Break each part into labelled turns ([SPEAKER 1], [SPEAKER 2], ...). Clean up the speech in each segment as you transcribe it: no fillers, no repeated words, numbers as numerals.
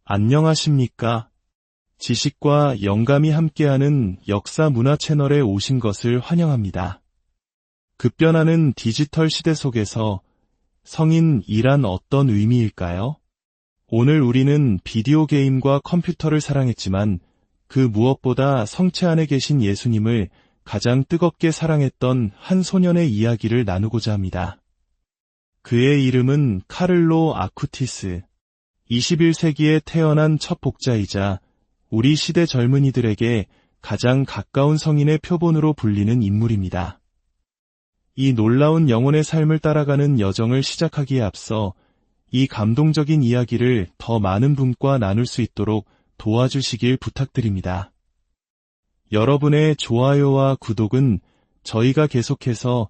[SPEAKER 1] 안녕하십니까? 지식과 영감이 함께하는 역사 문화 채널에 오신 것을 환영합니다. 급변하는 디지털 시대 속에서 성인이란 어떤 의미일까요? 오늘 우리는 비디오 게임과 컴퓨터를 사랑했지만 그 무엇보다 성체 안에 계신 예수님을 가장 뜨겁게 사랑했던 한 소년의 이야기를 나누고자 합니다. 그의 이름은 카를로 아쿠티스. 21세기에 태어난 첫 복자이자 우리 시대 젊은이들에게 가장 가까운 성인의 표본으로 불리는 인물입니다. 이 놀라운 영혼의 삶을 따라가는 여정을 시작하기에 앞서 이 감동적인 이야기를 더 많은 분과 나눌 수 있도록 도와주시길 부탁드립니다. 여러분의 좋아요와 구독은 저희가 계속해서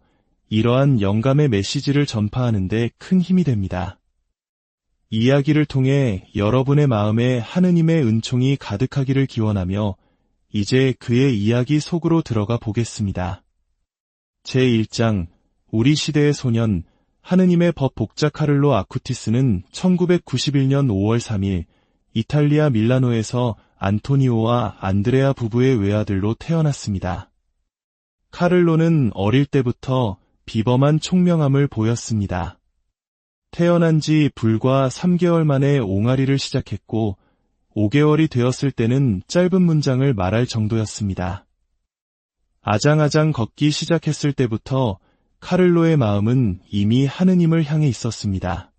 [SPEAKER 1] 이러한 영감의 메시지를 전파하는 데 큰 힘이 됩니다. 이야기를 통해 여러분의 마음에 하느님의 은총이 가득하기를 기원하며 이제 그의 이야기 속으로 들어가 보겠습니다. 제1장 우리 시대의 소년 하느님의 법 복자 카를로 아쿠티스는 1991년 5월 3일 이탈리아 밀라노에서 안토니오와 안드레아 부부의 외아들로 태어났습니다. 카를로는 어릴 때부터 비범한 총명함을 보였습니다. 태어난 지 불과 3개월 만에 옹알이를 시작했고 5개월이 되었을 때는 짧은 문장을 말할 정도였습니다. 아장아장 걷기 시작했을 때부터 카를로의 마음은 이미 하느님을 향해 있었습니다.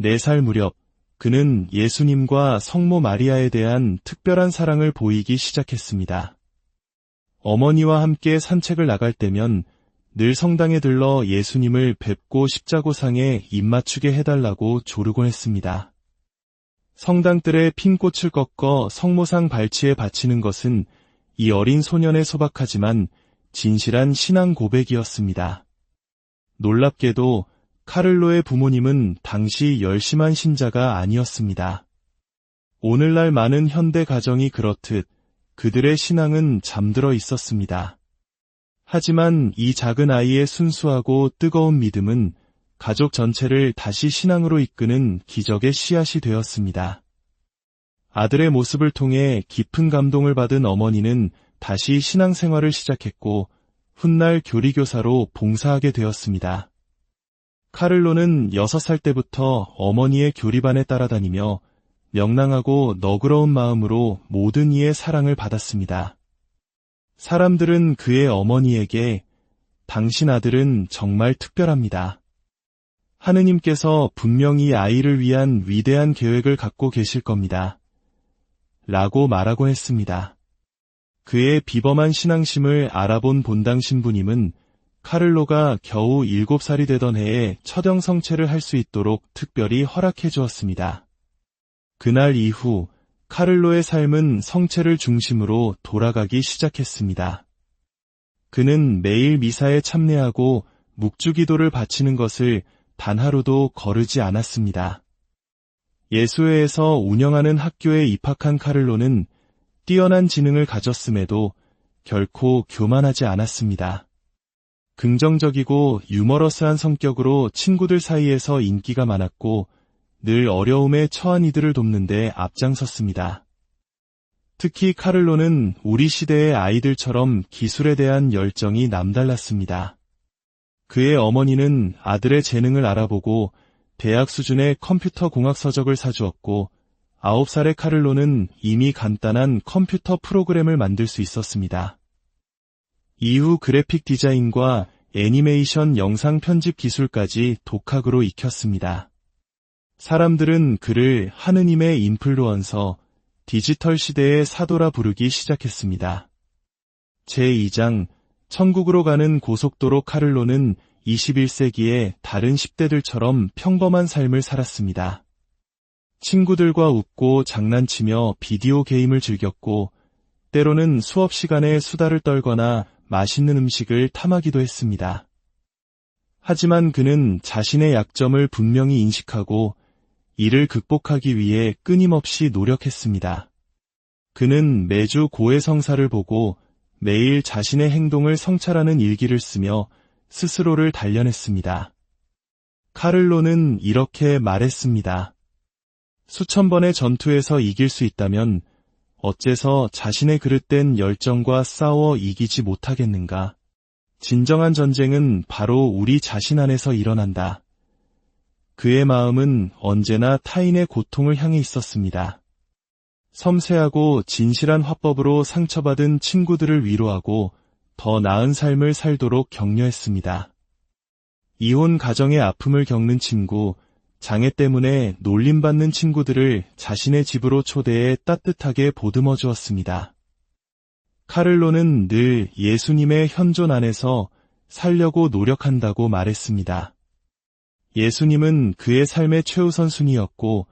[SPEAKER 1] 4살 무렵 그는 예수님과 성모 마리아에 대한 특별한 사랑을 보이기 시작했습니다. 어머니와 함께 산책을 나갈 때면 늘 성당에 들러 예수님을 뵙고 십자고상에 입맞추게 해달라고 조르곤 했습니다. 성당들의 핀 꽃을 꺾어 성모상 발치에 바치는 것은 이 어린 소년의 소박하지만 진실한 신앙 고백이었습니다. 놀랍게도 카를로의 부모님은 당시 열심한 신자가 아니었습니다. 오늘날 많은 현대 가정이 그렇듯 그들의 신앙은 잠들어 있었습니다. 하지만 이 작은 아이의 순수하고 뜨거운 믿음은 가족 전체를 다시 신앙으로 이끄는 기적의 씨앗이 되었습니다. 아들의 모습을 통해 깊은 감동을 받은 어머니는 다시 신앙생활을 시작했고 훗날 교리교사로 봉사하게 되었습니다. 카를로는 6살 때부터 어머니의 교리반에 따라다니며 명랑하고 너그러운 마음으로 모든 이의 사랑을 받았습니다. 사람들은 그의 어머니에게 당신 아들은 정말 특별합니다. 하느님께서 분명히 아이를 위한 위대한 계획을 갖고 계실 겁니다. 라고 말하곤 했습니다. 그의 비범한 신앙심을 알아본 본당 신부님은 카를로가 겨우 7살이 되던 해에 처형 성체를 할 수 있도록 특별히 허락해 주었습니다. 그날 이후 카를로의 삶은 성체를 중심으로 돌아가기 시작했습니다. 그는 매일 미사에 참례하고 묵주기도를 바치는 것을 단 하루도 거르지 않았습니다. 예수회에서 운영하는 학교에 입학한 카를로는 뛰어난 지능을 가졌음에도 결코 교만하지 않았습니다. 긍정적이고 유머러스한 성격으로 친구들 사이에서 인기가 많았고 늘 어려움에 처한 이들을 돕는 데 앞장섰습니다. 특히 카를로는 우리 시대의 아이들처럼 기술에 대한 열정이 남달랐습니다. 그의 어머니는 아들의 재능을 알아보고 대학 수준의 컴퓨터 공학 서적을 사주었고 9살의 카를로는 이미 간단한 컴퓨터 프로그램을 만들 수 있었습니다. 이후 그래픽 디자인과 애니메이션 영상 편집 기술까지 독학으로 익혔습니다. 사람들은 그를 하느님의 인플루언서, 디지털 시대의 사도라 부르기 시작했습니다. 제2장 천국으로 가는 고속도로 카를로는 21세기의 다른 10대들처럼 평범한 삶을 살았습니다. 친구들과 웃고 장난치며 비디오 게임을 즐겼고 때로는 수업 시간에 수다를 떨거나 맛있는 음식을 탐하기도 했습니다. 하지만 그는 자신의 약점을 분명히 인식하고 이를 극복하기 위해 끊임없이 노력했습니다. 그는 매주 고해성사를 보고 매일 자신의 행동을 성찰하는 일기를 쓰며 스스로를 단련했습니다. 카를로는 이렇게 말했습니다. 수천 번의 전투에서 이길 수 있다면 어째서 자신의 그릇된 열정과 싸워 이기지 못하겠는가? 진정한 전쟁은 바로 우리 자신 안에서 일어난다. 그의 마음은 언제나 타인의 고통을 향해 있었습니다. 섬세하고 진실한 화법으로 상처받은 친구들을 위로하고 더 나은 삶을 살도록 격려했습니다. 이혼 가정의 아픔을 겪는 친구, 장애 때문에 놀림받는 친구들을 자신의 집으로 초대해 따뜻하게 보듬어 주었습니다. 카를로는 늘 예수님의 현존 안에서 살려고 노력한다고 말했습니다. 예수님은 그의 삶의 최우선 순위였고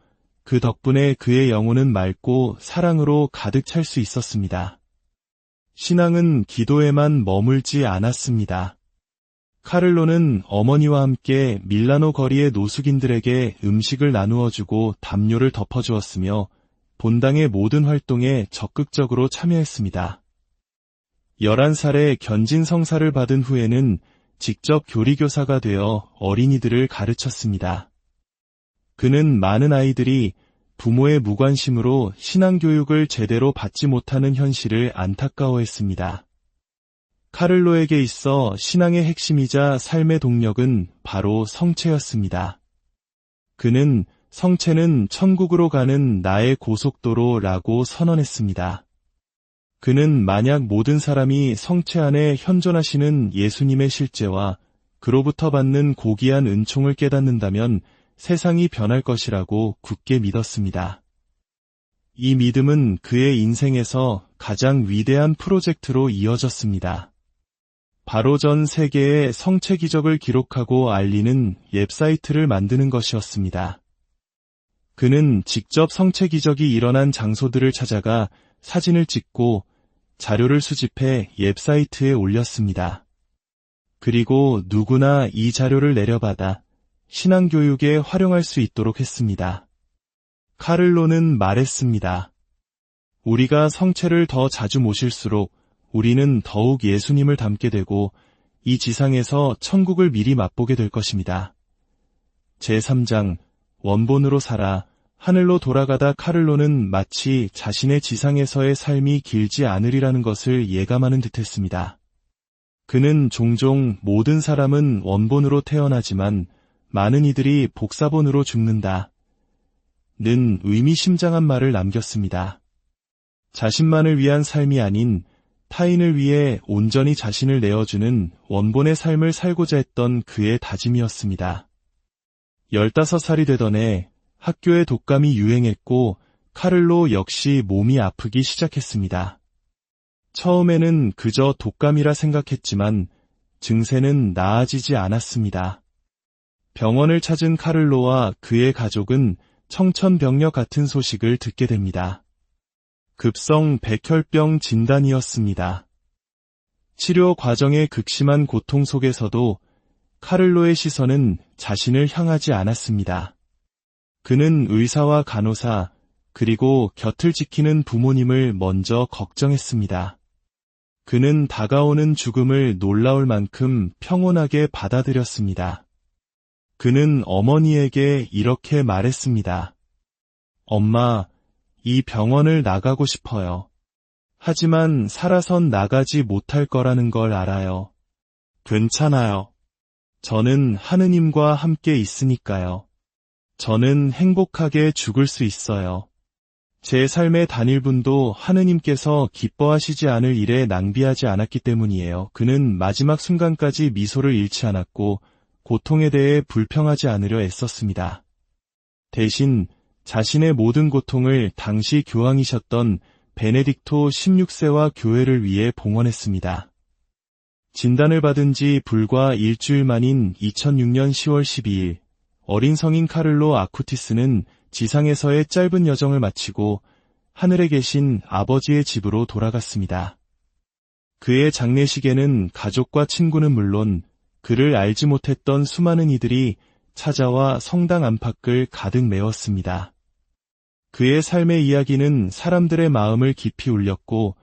[SPEAKER 1] 그 덕분에 그의 영혼은 맑고 사랑으로 가득 찰 수 있었습니다. 신앙은 기도에만 머물지 않았습니다. 카를로는 어머니와 함께 밀라노 거리의 노숙인들에게 음식을 나누어주고 담요를 덮어주었으며 본당의 모든 활동에 적극적으로 참여했습니다. 11살에 견진 성사를 받은 후에는 직접 교리교사가 되어 어린이들을 가르쳤습니다. 그는 많은 아이들이 부모의 무관심으로 신앙교육을 제대로 받지 못하는 현실을 안타까워했습니다. 카를로에게 있어 신앙의 핵심이자 삶의 동력은 바로 성체였습니다. 그는 성체는 천국으로 가는 나의 고속도로라고 선언했습니다. 그는 만약 모든 사람이 성체 안에 현존하시는 예수님의 실제와 그로부터 받는 고귀한 은총을 깨닫는다면 세상이 변할 것이라고 굳게 믿었습니다. 이 믿음은 그의 인생에서 가장 위대한 프로젝트로 이어졌습니다. 바로 전 세계의 성체 기적을 기록하고 알리는 웹사이트를 만드는 것이었습니다. 그는 직접 성체 기적이 일어난 장소들을 찾아가 사진을 찍고 자료를 수집해 웹사이트에 올렸습니다. 그리고 누구나 이 자료를 내려받아 신앙교육에 활용할 수 있도록 했습니다. 카를로는 말했습니다. 우리가 성체를 더 자주 모실수록 우리는 더욱 예수님을 닮게 되고 이 지상에서 천국을 미리 맛보게 될 것입니다. 제3장 원본으로 살아 하늘로 돌아가다 카를로는 마치 자신의 지상에서의 삶이 길지 않으리라는 것을 예감하는 듯했습니다. 그는 종종 모든 사람은 원본으로 태어나지만 많은 이들이 복사본으로 죽는다. 는 의미심장한 말을 남겼습니다. 자신만을 위한 삶이 아닌 타인을 위해 온전히 자신을 내어주는 원본의 삶을 살고자 했던 그의 다짐이었습니다. 15살이 되던 해 학교에 독감이 유행했고 카를로 역시 몸이 아프기 시작했습니다. 처음에는 그저 독감이라 생각했지만 증세는 나아지지 않았습니다. 병원을 찾은 카를로와 그의 가족은 청천벽력 같은 소식을 듣게 됩니다. 급성 백혈병 진단이었습니다. 치료 과정의 극심한 고통 속에서도 카를로의 시선은 자신을 향하지 않았습니다. 그는 의사와 간호사, 그리고 곁을 지키는 부모님을 먼저 걱정했습니다. 그는 다가오는 죽음을 놀라울 만큼 평온하게 받아들였습니다. 그는 어머니에게 이렇게 말했습니다. 엄마, 이 병원을 나가고 싶어요. 하지만 살아선 나가지 못할 거라는 걸 알아요. 괜찮아요. 저는 하느님과 함께 있으니까요. 저는 행복하게 죽을 수 있어요. 제 삶의 단일분도 하느님께서 기뻐하시지 않을 일에 낭비하지 않았기 때문이에요. 그는 마지막 순간까지 미소를 잃지 않았고 고통에 대해 불평하지 않으려 애썼습니다. 대신 자신의 모든 고통을 당시 교황이셨던 베네딕토 16세와 교회를 위해 봉헌했습니다. 진단을 받은 지 불과 일주일 만인 2006년 10월 12일, 어린 성인 카를로 아쿠티스는 지상에서의 짧은 여정을 마치고 하늘에 계신 아버지의 집으로 돌아갔습니다. 그의 장례식에는 가족과 친구는 물론 그를 알지 못했던 수많은 이들이 찾아와 성당 안팎을 가득 메웠습니다. 그의 삶의 이야기는 사람들의 마음을 깊이 울렸고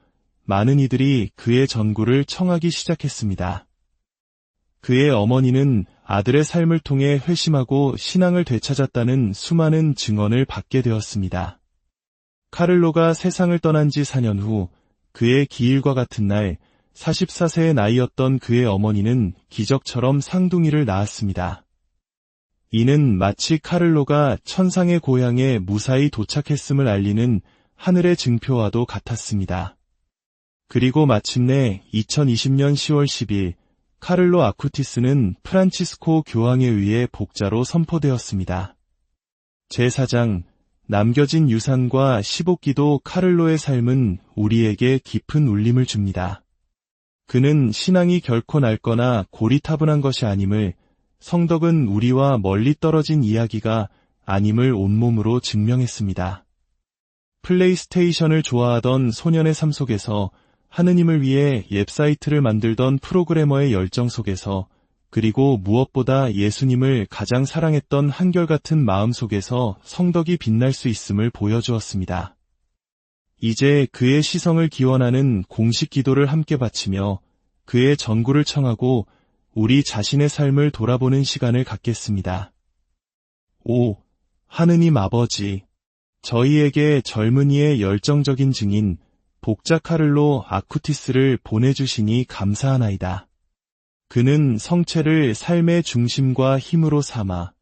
[SPEAKER 1] 많은 이들이 그의 전구를 청하기 시작했습니다. 그의 어머니는 아들의 삶을 통해 회심하고 신앙을 되찾았다는 수많은 증언을 받게 되었습니다. 카를로가 세상을 떠난 지 4년 후 그의 기일과 같은 날 44세의 나이였던 그의 어머니는 기적처럼 쌍둥이를 낳았습니다. 이는 마치 카를로가 천상의 고향에 무사히 도착했음을 알리는 하늘의 증표와도 같았습니다. 그리고 마침내 2020년 10월 10일 카를로 아쿠티스는 프란치스코 교황에 의해 복자로 선포되었습니다. 제4장 남겨진 유산과 15기도. 카를로의 삶은 우리에게 깊은 울림을 줍니다. 그는 신앙이 결코 낡거나 고리타분한 것이 아님을, 성덕은 우리와 멀리 떨어진 이야기가 아님을 온몸으로 증명했습니다. 플레이스테이션을 좋아하던 소년의 삶 속에서, 하느님을 위해 웹사이트를 만들던 프로그래머의 열정 속에서, 그리고 무엇보다 예수님을 가장 사랑했던 한결같은 마음 속에서 성덕이 빛날 수 있음을 보여주었습니다. 이제 그의 시성을 기원하는 공식 기도를 함께 바치며 그의 전구를 청하고 우리 자신의 삶을 돌아보는 시간을 갖겠습니다. 오, 하느님 아버지, 저희에게 젊은이의 열정적인 증인 복자 카를로 아쿠티스를 보내주시니 감사하나이다. 그는 성체를 삶의 중심과 힘으로 삼아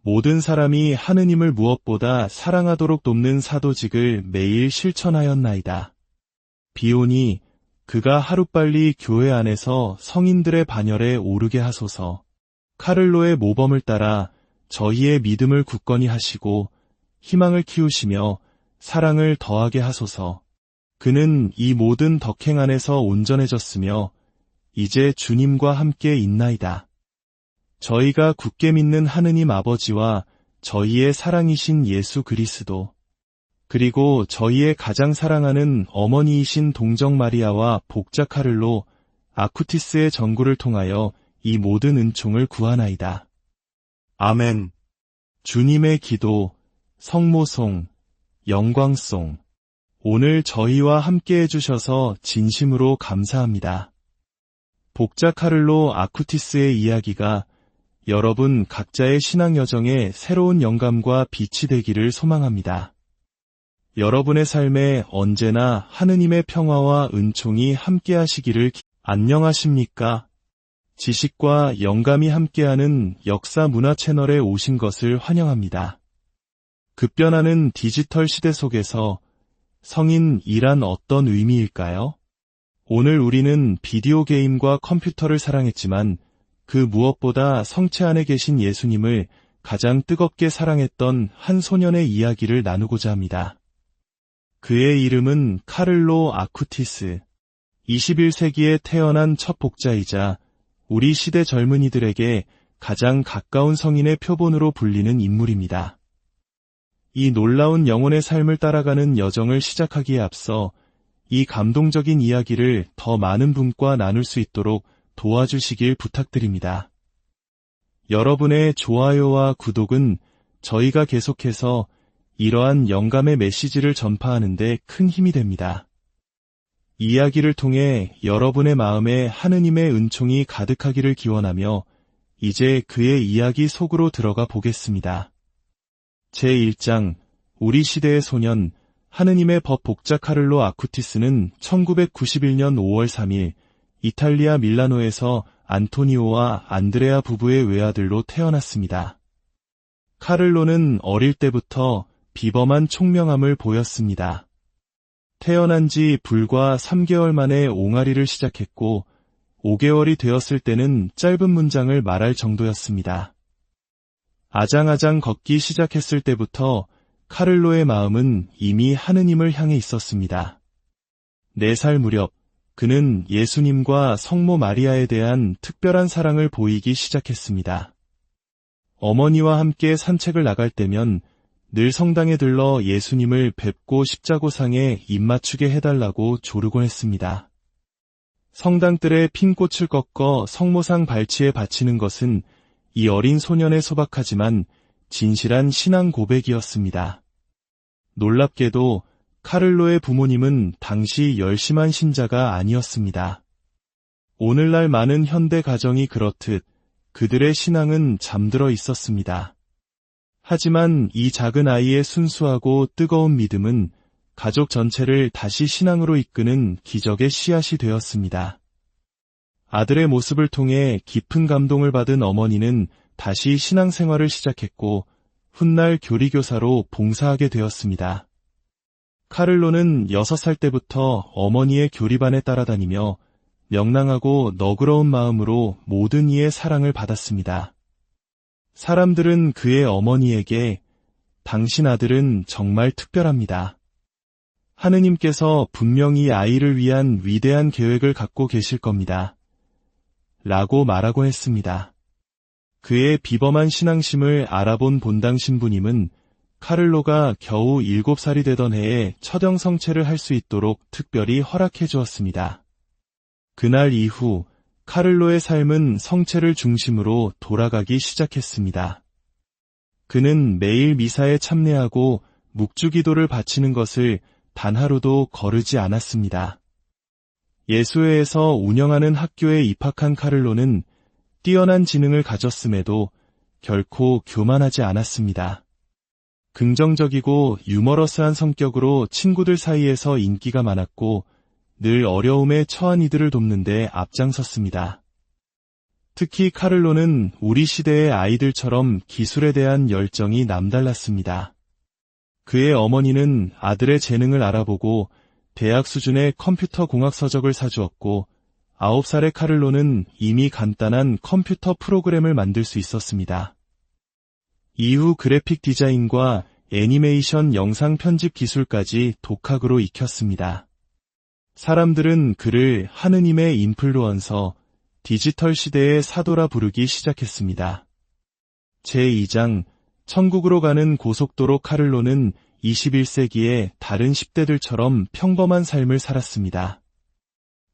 [SPEAKER 1] 모든 사람이 하느님을 무엇보다 사랑하도록 돕는 사도직을 매일 실천하였나이다. 비오니 그가 하루빨리 교회 안에서 성인들의 반열에 오르게 하소서. 카를로의 모범을 따라 저희의 믿음을 굳건히 하시고 희망을 키우시며 사랑을 더하게 하소서. 그는 이 모든 덕행 안에서 온전해졌으며 이제 주님과 함께 있나이다. 저희가 굳게 믿는 하느님 아버지와 저희의 사랑이신 예수 그리스도, 그리고 저희의 가장 사랑하는 어머니이신 동정 마리아와 복자 카를로 아쿠티스의 전구를 통하여 이 모든 은총을 구하나이다. 아멘. 주님의 기도, 성모송, 영광송. 오늘 저희와 함께 해주셔서 진심으로 감사합니다. 복자 카를로 아쿠티스의 이야기가 여러분 각자의 신앙 여정에 새로운 영감과 빛이 되기를 소망합니다. 여러분의 삶에 언제나 하느님의 평화와 은총이 함께하시기를. 안녕하십니까? 지식과 영감이 함께하는 역사 문화 채널에 오신 것을 환영합니다. 급변하는 디지털 시대 속에서 성인이란 어떤 의미일까요? 오늘 우리는 비디오 게임과 컴퓨터를 사랑했지만 그 무엇보다 성체 안에 계신 예수님을 가장 뜨겁게 사랑했던 한 소년의 이야기를 나누고자 합니다. 그의 이름은 카를로 아쿠티스. 21세기에 태어난 첫 복자이자 우리 시대 젊은이들에게 가장 가까운 성인의 표본으로 불리는 인물입니다. 이 놀라운 영혼의 삶을 따라가는 여정을 시작하기에 앞서 이 감동적인 이야기를 더 많은 분과 나눌 수 있도록 도와주시길 부탁드립니다. 여러분의 좋아요와 구독은 저희가 계속해서 이러한 영감의 메시지를 전파하는 데 큰 힘이 됩니다. 이야기를 통해 여러분의 마음에 하느님의 은총이 가득하기를 기원하며 이제 그의 이야기 속으로 들어가 보겠습니다. 제1장 우리 시대의 소년 하느님의 법 복자 카를로 아쿠티스는 1991년 5월 3일 이탈리아 밀라노에서 안토니오와 안드레아 부부의 외아들로 태어났습니다. 카를로는 어릴 때부터 비범한 총명함을 보였습니다. 태어난 지 불과 3개월 만에 옹알이를 시작했고 5개월이 되었을 때는 짧은 문장을 말할 정도였습니다. 아장아장 걷기 시작했을 때부터 카를로의 마음은 이미 하느님을 향해 있었습니다. 4살 무렵 그는 예수님과 성모 마리아에 대한 특별한 사랑을 보이기 시작했습니다. 어머니와 함께 산책을 나갈 때면 늘 성당에 들러 예수님을 뵙고 십자고상에 입맞추게 해달라고 조르곤 했습니다. 성당들의 핀 꽃을 꺾어 성모상 발치에 바치는 것은 이 어린 소년의 소박하지만 진실한 신앙 고백이었습니다. 놀랍게도 카를로의 부모님은 당시 열심한 신자가 아니었습니다. 오늘날 많은 현대 가정이 그렇듯 그들의 신앙은 잠들어 있었습니다. 하지만 이 작은 아이의 순수하고 뜨거운 믿음은 가족 전체를 다시 신앙으로 이끄는 기적의 씨앗이 되었습니다. 아들의 모습을 통해 깊은 감동을 받은 어머니는 다시 신앙생활을 시작했고 훗날 교리교사로 봉사하게 되었습니다. 카를로는 6살 때부터 어머니의 교리반에 따라다니며 명랑하고 너그러운 마음으로 모든 이의 사랑을 받았습니다. 사람들은 그의 어머니에게 당신 아들은 정말 특별합니다. 하느님께서 분명히 아이를 위한 위대한 계획을 갖고 계실 겁니다. 라고 말하곤 했습니다. 그의 비범한 신앙심을 알아본 본당 신부님은 카를로가 겨우 7살이 되던 해에 처형 성체를 할 수 있도록 특별히 허락해 주었습니다. 그날 이후 카를로의 삶은 성체를 중심으로 돌아가기 시작했습니다. 그는 매일 미사에 참례하고 묵주기도를 바치는 것을 단 하루도 거르지 않았습니다. 예수회에서 운영하는 학교에 입학한 카를로는 뛰어난 지능을 가졌음에도 결코 교만하지 않았습니다. 긍정적이고 유머러스한 성격으로 친구들 사이에서 인기가 많았고 늘 어려움에 처한 이들을 돕는 데 앞장섰습니다. 특히 카를로는 우리 시대의 아이들처럼 기술에 대한 열정이 남달랐습니다. 그의 어머니는 아들의 재능을 알아보고 대학 수준의 컴퓨터 공학 서적을 사주었고 9살의 카를로는 이미 간단한 컴퓨터 프로그램을 만들 수 있었습니다. 이후 그래픽 디자인과 애니메이션 영상 편집 기술까지 독학으로 익혔습니다. 사람들은 그를 하느님의 인플루언서, 디지털 시대의 사도라 부르기 시작했습니다. 제2장 천국으로 가는 고속도로 카를로는 21세기의 다른 10대들처럼 평범한 삶을 살았습니다.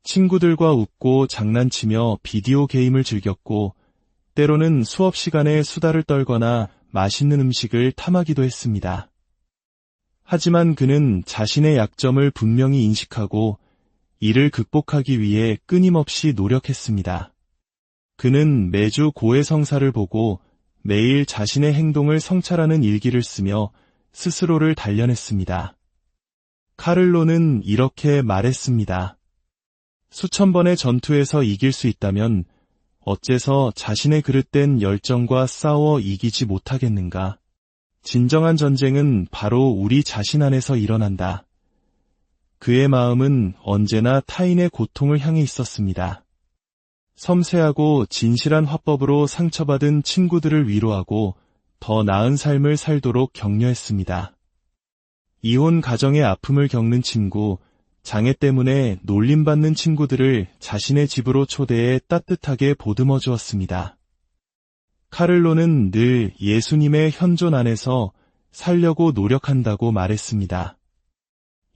[SPEAKER 1] 친구들과 웃고 장난치며 비디오 게임을 즐겼고 때로는 수업 시간에 수다를 떨거나 맛있는 음식을 탐하기도 했습니다. 하지만 그는 자신의 약점을 분명히 인식하고 이를 극복하기 위해 끊임없이 노력했습니다. 그는 매주 고해성사를 보고 매일 자신의 행동을 성찰하는 일기를 쓰며 스스로를 단련했습니다. 카를로는 이렇게 말했습니다. 수천 번의 전투에서 이길 수 있다면 어째서 자신의 그릇된 열정과 싸워 이기지 못하겠는가? 진정한 전쟁은 바로 우리 자신 안에서 일어난다. 그의 마음은 언제나 타인의 고통을 향해 있었습니다. 섬세하고 진실한 화법으로 상처받은 친구들을 위로하고 더 나은 삶을 살도록 격려했습니다. 이혼 가정의 아픔을 겪는 친구, 장애 때문에 놀림받는 친구들을 자신의 집으로 초대해 따뜻하게 보듬어 주었습니다. 카를로는 늘 예수님의 현존 안에서 살려고 노력한다고 말했습니다.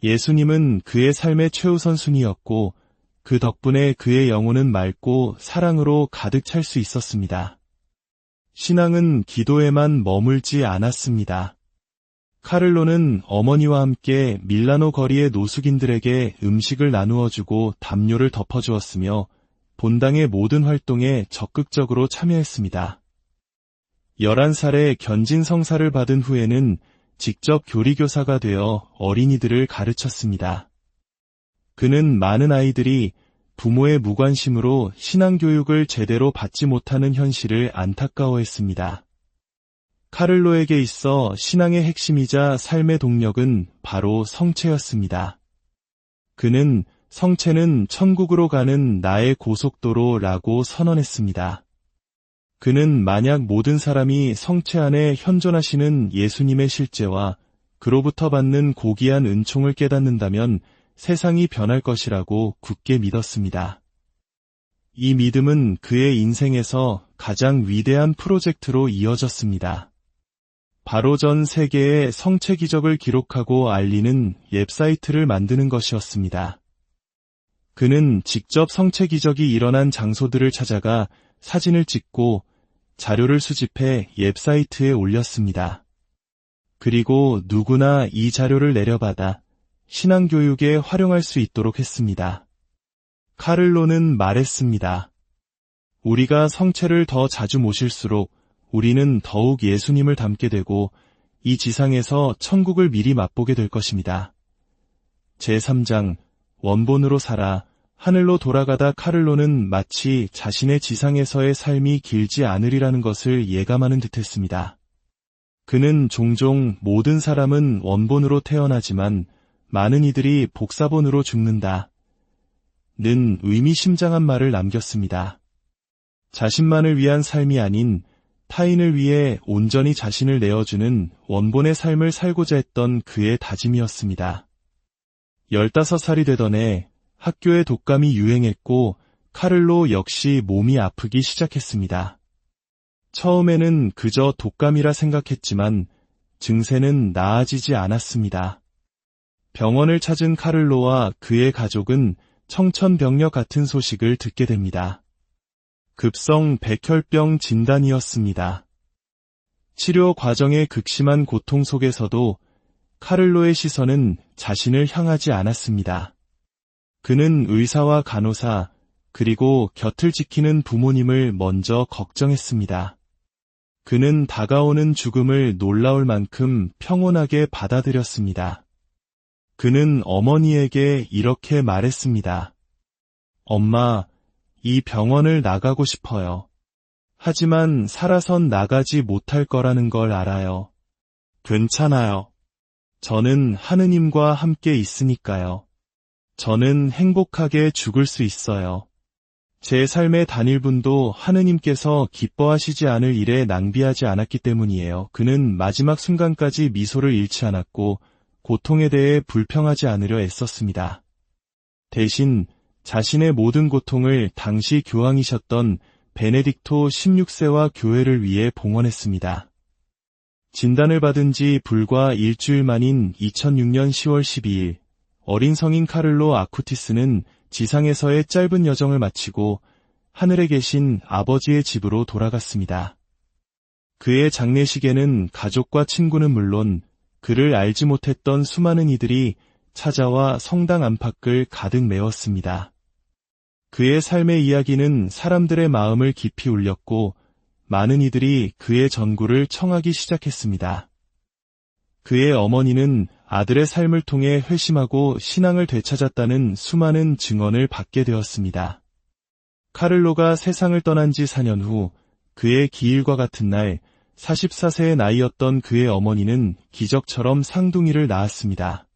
[SPEAKER 1] 예수님은 그의 삶의 최우선 순위였고 그 덕분에 그의 영혼은 맑고 사랑으로 가득 찰 수 있었습니다. 신앙은 기도에만 머물지 않았습니다. 카를로는 어머니와 함께 밀라노 거리의 노숙인들에게 음식을 나누어주고 담요를 덮어주었으며 본당의 모든 활동에 적극적으로 참여했습니다. 11살에 견진 성사를 받은 후에는 직접 교리교사가 되어 어린이들을 가르쳤습니다. 그는 많은 아이들이 부모의 무관심으로 신앙교육을 제대로 받지 못하는 현실을 안타까워했습니다. 카를로에게 있어 신앙의 핵심이자 삶의 동력은 바로 성체였습니다. 그는 성체는 천국으로 가는 나의 고속도로라고 선언했습니다. 그는 만약 모든 사람이 성체 안에 현존하시는 예수님의 실제와 그로부터 받는 고귀한 은총을 깨닫는다면 세상이 변할 것이라고 굳게 믿었습니다. 이 믿음은 그의 인생에서 가장 위대한 프로젝트로 이어졌습니다. 바로 전 세계의 성체 기적을 기록하고 알리는 웹사이트를 만드는 것이었습니다. 그는 직접 성체 기적이 일어난 장소들을 찾아가 사진을 찍고 자료를 수집해 웹사이트에 올렸습니다. 그리고 누구나 이 자료를 내려받아 신앙교육에 활용할 수 있도록 했습니다. 카를로는 말했습니다. 우리가 성체를 더 자주 모실수록 우리는 더욱 예수님을 닮게 되고 이 지상에서 천국을 미리 맛보게 될 것입니다. 제3장 원본으로 살아 하늘로 돌아가다 카를로는 마치 자신의 지상에서의 삶이 길지 않으리라는 것을 예감하는 듯했습니다. 그는 종종 모든 사람은 원본으로 태어나지만 많은 이들이 복사본으로 죽는다. 는 의미심장한 말을 남겼습니다. 자신만을 위한 삶이 아닌 타인을 위해 온전히 자신을 내어주는 원본의 삶을 살고자 했던 그의 다짐이었습니다. 15살이 되던 해 학교에 독감이 유행했고 카를로 역시 몸이 아프기 시작했습니다. 처음에는 그저 독감이라 생각했지만 증세는 나아지지 않았습니다. 병원을 찾은 카를로와 그의 가족은 청천벽력 같은 소식을 듣게 됩니다. 급성 백혈병 진단이었습니다. 치료 과정의 극심한 고통 속에서도 카를로의 시선은 자신을 향하지 않았습니다. 그는 의사와 간호사, 그리고 곁을 지키는 부모님을 먼저 걱정했습니다. 그는 다가오는 죽음을 놀라울 만큼 평온하게 받아들였습니다. 그는 어머니에게 이렇게 말했습니다. 엄마, 이 병원을 나가고 싶어요. 하지만 살아선 나가지 못할 거라는 걸 알아요. 괜찮아요. 저는 하느님과 함께 있으니까요. 저는 행복하게 죽을 수 있어요. 제 삶의 단일분도 하느님께서 기뻐하시지 않을 일에 낭비하지 않았기 때문이에요. 그는 마지막 순간까지 미소를 잃지 않았고 고통에 대해 불평하지 않으려 애썼습니다. 대신 자신의 모든 고통을 당시 교황이셨던 베네딕토 16세와 교회를 위해 봉헌했습니다. 진단을 받은 지 불과 일주일 만인 2006년 10월 12일, 어린 성인 카를로 아쿠티스는 지상에서의 짧은 여정을 마치고 하늘에 계신 아버지의 집으로 돌아갔습니다. 그의 장례식에는 가족과 친구는 물론 그를 알지 못했던 수많은 이들이 찾아와 성당 안팎을 가득 메웠습니다. 그의 삶의 이야기는 사람들의 마음을 깊이 울렸고 많은 이들이 그의 전구를 청하기 시작했습니다. 그의 어머니는 아들의 삶을 통해 회심하고 신앙을 되찾았다는 수많은 증언을 받게 되었습니다. 카를로가 세상을 떠난 지 4년 후 그의 기일과 같은 날 44세의 나이였던 그의 어머니는 기적처럼 쌍둥이를 낳았습니다.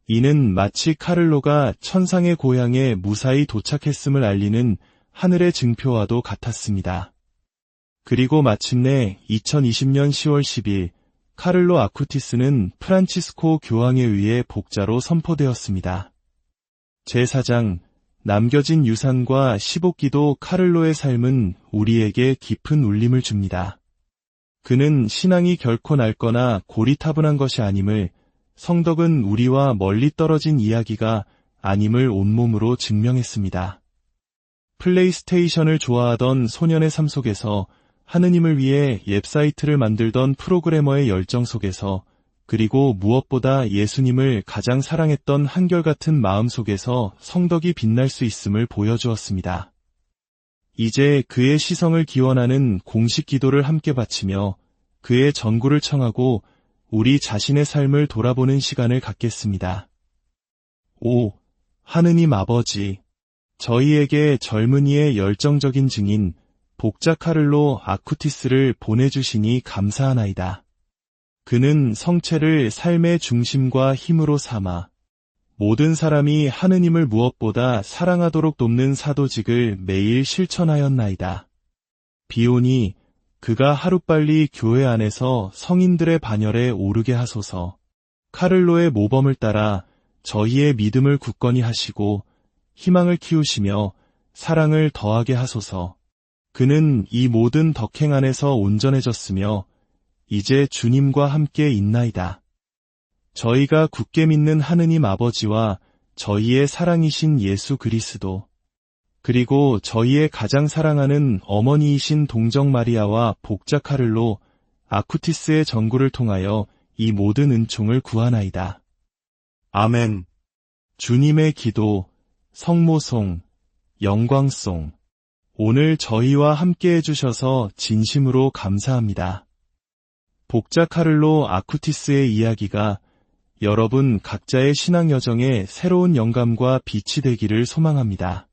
[SPEAKER 1] 이는 마치 카를로가 천상의 고향에 무사히 도착했음을 알리는 하늘의 증표와도 같았습니다. 그리고 마침내 2020년 10월 10일 카를로 아쿠티스는 프란치스코 교황에 의해 복자로 선포되었습니다. 제4장 남겨진 유산과 15기도 카를로의 삶은 우리에게 깊은 울림을 줍니다. 그는 신앙이 결코 낡거나 고리타분한 것이 아님을, 성덕은 우리와 멀리 떨어진 이야기가 아님을 온몸으로 증명했습니다. 플레이스테이션을 좋아하던 소년의 삶 속에서 하느님을 위해 웹사이트를 만들던 프로그래머의 열정 속에서, 그리고 무엇보다 예수님을 가장 사랑했던 한결같은 마음 속에서 성덕이 빛날 수 있음을 보여주었습니다. 이제 그의 시성을 기원하는 공식 기도를 함께 바치며 그의 전구를 청하고 우리 자신의 삶을 돌아보는 시간을 갖겠습니다. 오, 하느님 아버지, 저희에게 젊은이의 열정적인 증인 복자 카를로 아쿠티스를 보내주시니 감사하나이다. 그는 성체를 삶의 중심과 힘으로 삼아 모든 사람이 하느님을 무엇보다 사랑하도록 돕는 사도직을 매일 실천하였나이다. 비오니 그가 하루빨리 교회 안에서 성인들의 반열에 오르게 하소서. 카를로의 모범을 따라 저희의 믿음을 굳건히 하시고 희망을 키우시며 사랑을 더하게 하소서. 그는 이 모든 덕행 안에서 온전해졌으며 이제 주님과 함께 있나이다. 저희가 굳게 믿는 하느님 아버지와 저희의 사랑이신 예수 그리스도, 그리고 저희의 가장 사랑하는 어머니이신 동정 마리아와 복자 카를로 아쿠티스의 전구를 통하여 이 모든 은총을 구하나이다. 아멘. 주님의 기도, 성모송, 영광송. 오늘 저희와 함께 해주셔서 진심으로 감사합니다. 복자 카를로 아쿠티스의 이야기가 여러분 각자의 신앙 여정에 새로운 영감과 빛이 되기를 소망합니다.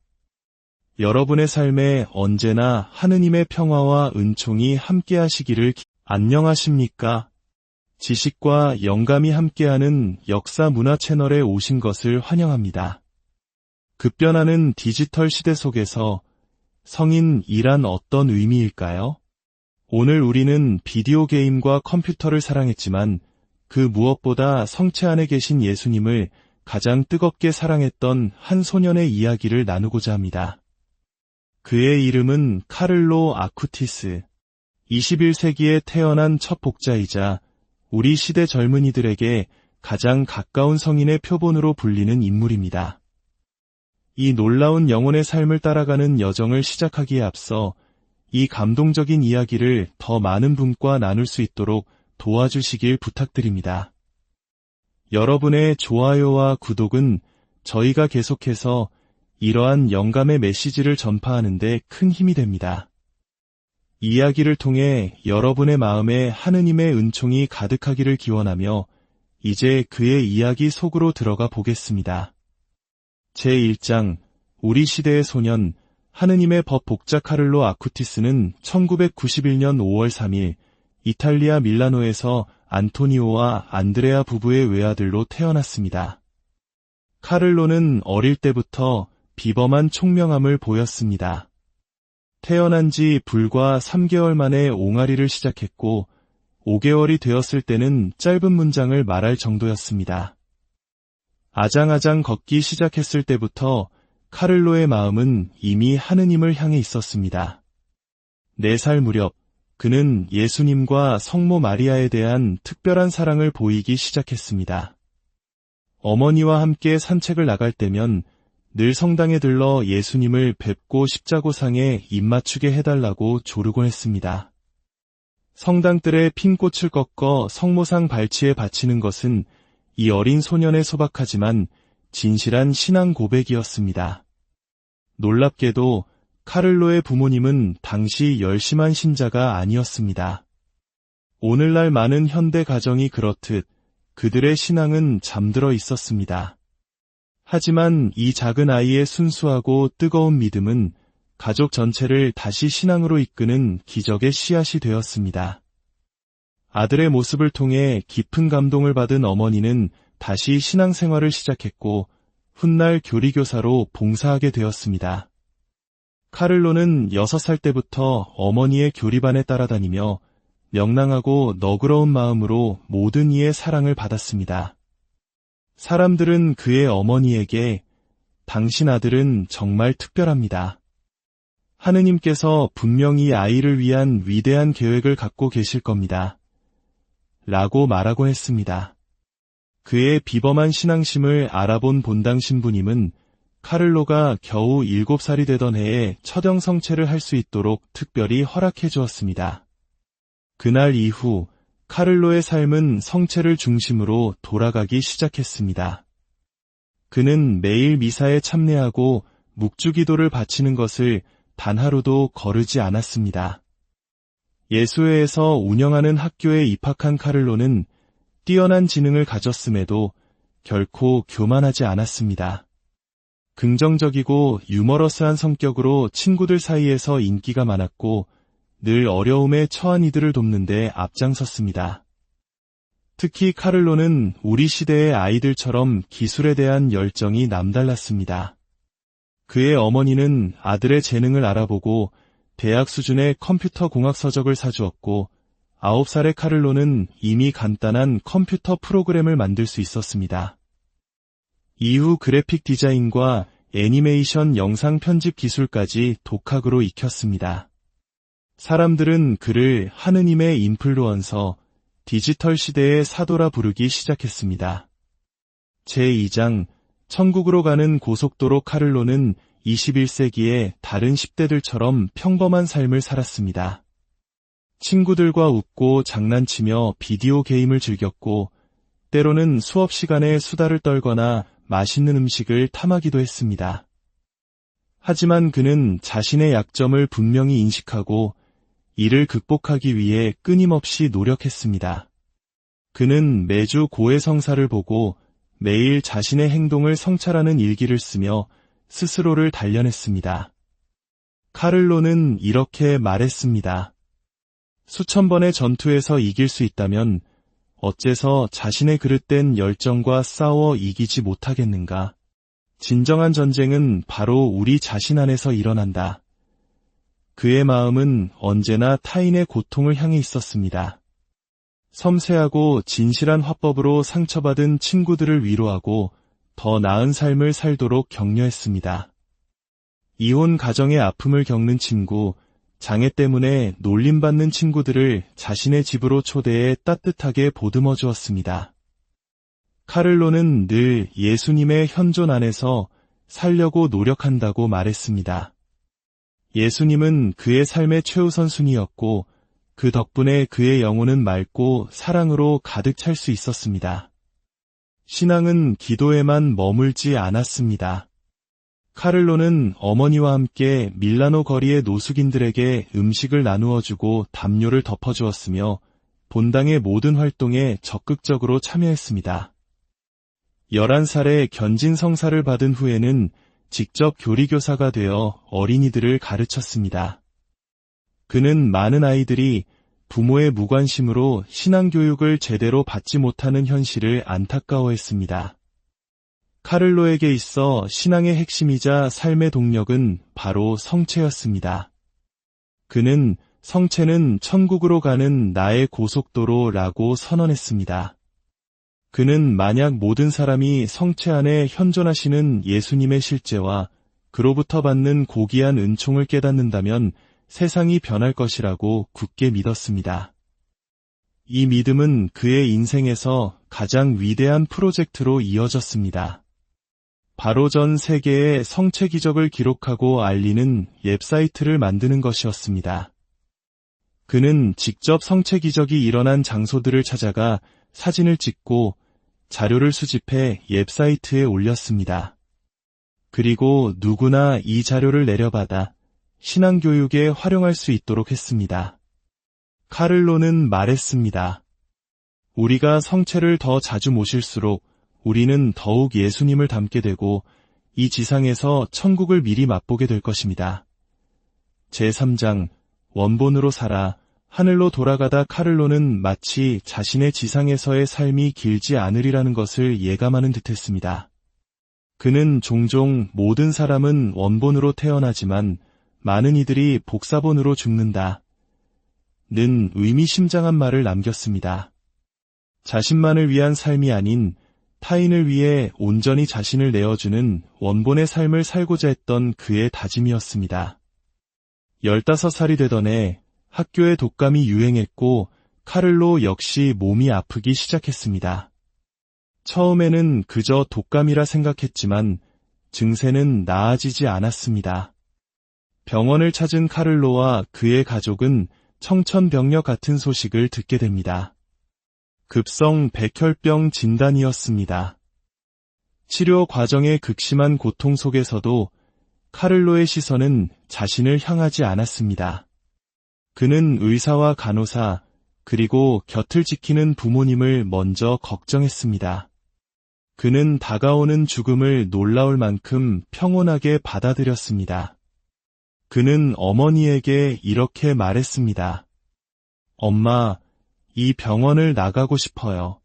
[SPEAKER 1] 여러분의 삶에 언제나 하느님의 평화와 은총이 함께 하시기를 안녕하십니까? 지식과 영감이 함께하는 역사 문화 채널에 오신 것을 환영합니다. 급변하는 디지털 시대 속에서 성인이란 어떤 의미일까요? 오늘 우리는 비디오 게임과 컴퓨터를 사랑했지만 그 무엇보다 성체 안에 계신 예수님을 가장 뜨겁게 사랑했던 한 소년의 이야기를 나누고자 합니다. 그의 이름은 카를로 아쿠티스. 21세기에 태어난 첫 복자이자 우리 시대 젊은이들에게 가장 가까운 성인의 표본으로 불리는 인물입니다. 이 놀라운 영혼의 삶을 따라가는 여정을 시작하기에 앞서 이 감동적인 이야기를 더 많은 분과 나눌 수 있도록 도와주시길 부탁드립니다. 여러분의 좋아요와 구독은 저희가 계속해서 이러한 영감의 메시지를 전파하는 데 큰 힘이 됩니다. 이야기를 통해 여러분의 마음에 하느님의 은총이 가득하기를 기원하며 이제 그의 이야기 속으로 들어가 보겠습니다. 제1장 우리 시대의 소년 하느님의 법 복자 카를로 아쿠티스는 1991년 5월 3일 이탈리아 밀라노에서 안토니오와 안드레아 부부의 외아들로 태어났습니다. 카를로는 어릴 때부터 비범한 총명함을 보였습니다. 태어난 지 불과 3개월 만에 옹알이를 시작했고 5개월이 되었을 때는 짧은 문장을 말할 정도였습니다. 아장아장 걷기 시작했을 때부터 카를로의 마음은 이미 하느님을 향해 있었습니다. 4살 무렵 그는 예수님과 성모 마리아에 대한 특별한 사랑을 보이기 시작했습니다. 어머니와 함께 산책을 나갈 때면 늘 성당에 들러 예수님을 뵙고 십자고상에 입맞추게 해달라고 조르곤 했습니다. 성당들의 핀 꽃을 꺾어 성모상 발치에 바치는 것은 이 어린 소년의 소박하지만 진실한 신앙 고백이었습니다. 놀랍게도 카를로의 부모님은 당시 열심한 신자가 아니었습니다. 오늘날 많은 현대 가정이 그렇듯 그들의 신앙은 잠들어 있었습니다. 하지만 이 작은 아이의 순수하고 뜨거운 믿음은 가족 전체를 다시 신앙으로 이끄는 기적의 씨앗이 되었습니다. 아들의 모습을 통해 깊은 감동을 받은 어머니는 다시 신앙생활을 시작했고 훗날 교리교사로 봉사하게 되었습니다. 카를로는 6살 때부터 어머니의 교리반에 따라다니며 명랑하고 너그러운 마음으로 모든 이의 사랑을 받았습니다. 사람들은 그의 어머니에게 당신 아들은 정말 특별합니다. 하느님께서 분명히 아이를 위한 위대한 계획을 갖고 계실 겁니다. 라고 말하곤 했습니다. 그의 비범한 신앙심을 알아본 본당 신부님은 카를로가 겨우 7살이 되던 해에 처형 성체를 할 수 있도록 특별히 허락해 주었습니다. 그날 이후 카를로의 삶은 성체를 중심으로 돌아가기 시작했습니다. 그는 매일 미사에 참례하고 묵주기도를 바치는 것을 단 하루도 거르지 않았습니다. 예수회에서 운영하는 학교에 입학한 카를로는 뛰어난 지능을 가졌음에도 결코 교만하지 않았습니다. 긍정적이고 유머러스한 성격으로 친구들 사이에서 인기가 많았고 늘 어려움에 처한 이들을 돕는 데 앞장섰습니다. 특히 카를로는 우리 시대의 아이들처럼 기술에 대한 열정이 남달랐습니다. 그의 어머니는 아들의 재능을 알아보고 대학 수준의 컴퓨터 공학 서적을 사주었고 9살의 카를로는 이미 간단한 컴퓨터 프로그램을 만들 수 있었습니다. 이후 그래픽 디자인과 애니메이션 영상 편집 기술까지 독학으로 익혔습니다. 사람들은 그를 하느님의 인플루언서, 디지털 시대의 사도라 부르기 시작했습니다. 제2장 천국으로 가는 고속도로 카를로는 21세기의 다른 10대들처럼 평범한 삶을 살았습니다. 친구들과 웃고 장난치며 비디오 게임을 즐겼고 때로는 수업 시간에 수다를 떨거나 맛있는 음식을 탐하기도 했습니다. 하지만 그는 자신의 약점을 분명히 인식하고 이를 극복하기 위해 끊임없이 노력했습니다. 그는 매주 고해성사를 보고 매일 자신의 행동을 성찰하는 일기를 쓰며 스스로를 단련했습니다. 카를로는 이렇게 말했습니다. 수천 번의 전투에서 이길 수 있다면 어째서 자신의 그릇된 열정과 싸워 이기지 못하겠는가? 진정한 전쟁은 바로 우리 자신 안에서 일어난다. 그의 마음은 언제나 타인의 고통을 향해 있었습니다. 섬세하고 진실한 화법으로 상처받은 친구들을 위로하고 더 나은 삶을 살도록 격려했습니다. 이혼 가정의 아픔을 겪는 친구, 장애 때문에 놀림받는 친구들을 자신의 집으로 초대해 따뜻하게 보듬어 주었습니다. 카를로는 늘 예수님의 현존 안에서 살려고 노력한다고 말했습니다. 예수님은 그의 삶의 최우선순위였고 그 덕분에 그의 영혼은 맑고 사랑으로 가득 찰 수 있었습니다. 신앙은 기도에만 머물지 않았습니다. 카를로는 어머니와 함께 밀라노 거리의 노숙인들에게 음식을 나누어 주고 담요를 덮어주었으며 본당의 모든 활동에 적극적으로 참여했습니다. 11살에 견진 성사를 받은 후에는 직접 교리교사가 되어 어린이들을 가르쳤습니다. 그는 많은 아이들이 부모의 무관심으로 신앙교육을 제대로 받지 못하는 현실을 안타까워했습니다. 카를로에게 있어 신앙의 핵심이자 삶의 동력은 바로 성체였습니다. 그는 성체는 천국으로 가는 나의 고속도로라고 선언했습니다. 그는 만약 모든 사람이 성체 안에 현존하시는 예수님의 실제와 그로부터 받는 고귀한 은총을 깨닫는다면 세상이 변할 것이라고 굳게 믿었습니다. 이 믿음은 그의 인생에서 가장 위대한 프로젝트로 이어졌습니다. 바로 전 세계의 성체 기적을 기록하고 알리는 웹사이트를 만드는 것이었습니다. 그는 직접 성체 기적이 일어난 장소들을 찾아가 사진을 찍고 자료를 수집해 웹사이트에 올렸습니다. 그리고 누구나 이 자료를 내려받아 신앙교육에 활용할 수 있도록 했습니다. 카를로는 말했습니다. 우리가 성체를 더 자주 모실수록 우리는 더욱 예수님을 닮게 되고 이 지상에서 천국을 미리 맛보게 될 것입니다. 제3장 원본으로 살아 하늘로 돌아가다 카를로는 마치 자신의 지상에서의 삶이 길지 않으리라는 것을 예감하는 듯했습니다. 그는 종종 모든 사람은 원본으로 태어나지만 많은 이들이 복사본으로 죽는다. 는 의미심장한 말을 남겼습니다. 자신만을 위한 삶이 아닌 타인을 위해 온전히 자신을 내어주는 원본의 삶을 살고자 했던 그의 다짐이었습니다. 15살이 되던 해 학교에 독감이 유행했고 카를로 역시 몸이 아프기 시작했습니다. 처음에는 그저 독감이라 생각했지만 증세는 나아지지 않았습니다. 병원을 찾은 카를로와 그의 가족은 청천벽력 같은 소식을 듣게 됩니다. 급성 백혈병 진단이었습니다. 치료 과정의 극심한 고통 속에서도 카를로의 시선은 자신을 향하지 않았습니다. 그는 의사와 간호사, 그리고 곁을 지키는 부모님을 먼저 걱정했습니다. 그는 다가오는 죽음을 놀라울 만큼 평온하게 받아들였습니다. 그는 어머니에게 이렇게 말했습니다. 엄마, 이 병원을 나가고 싶어요.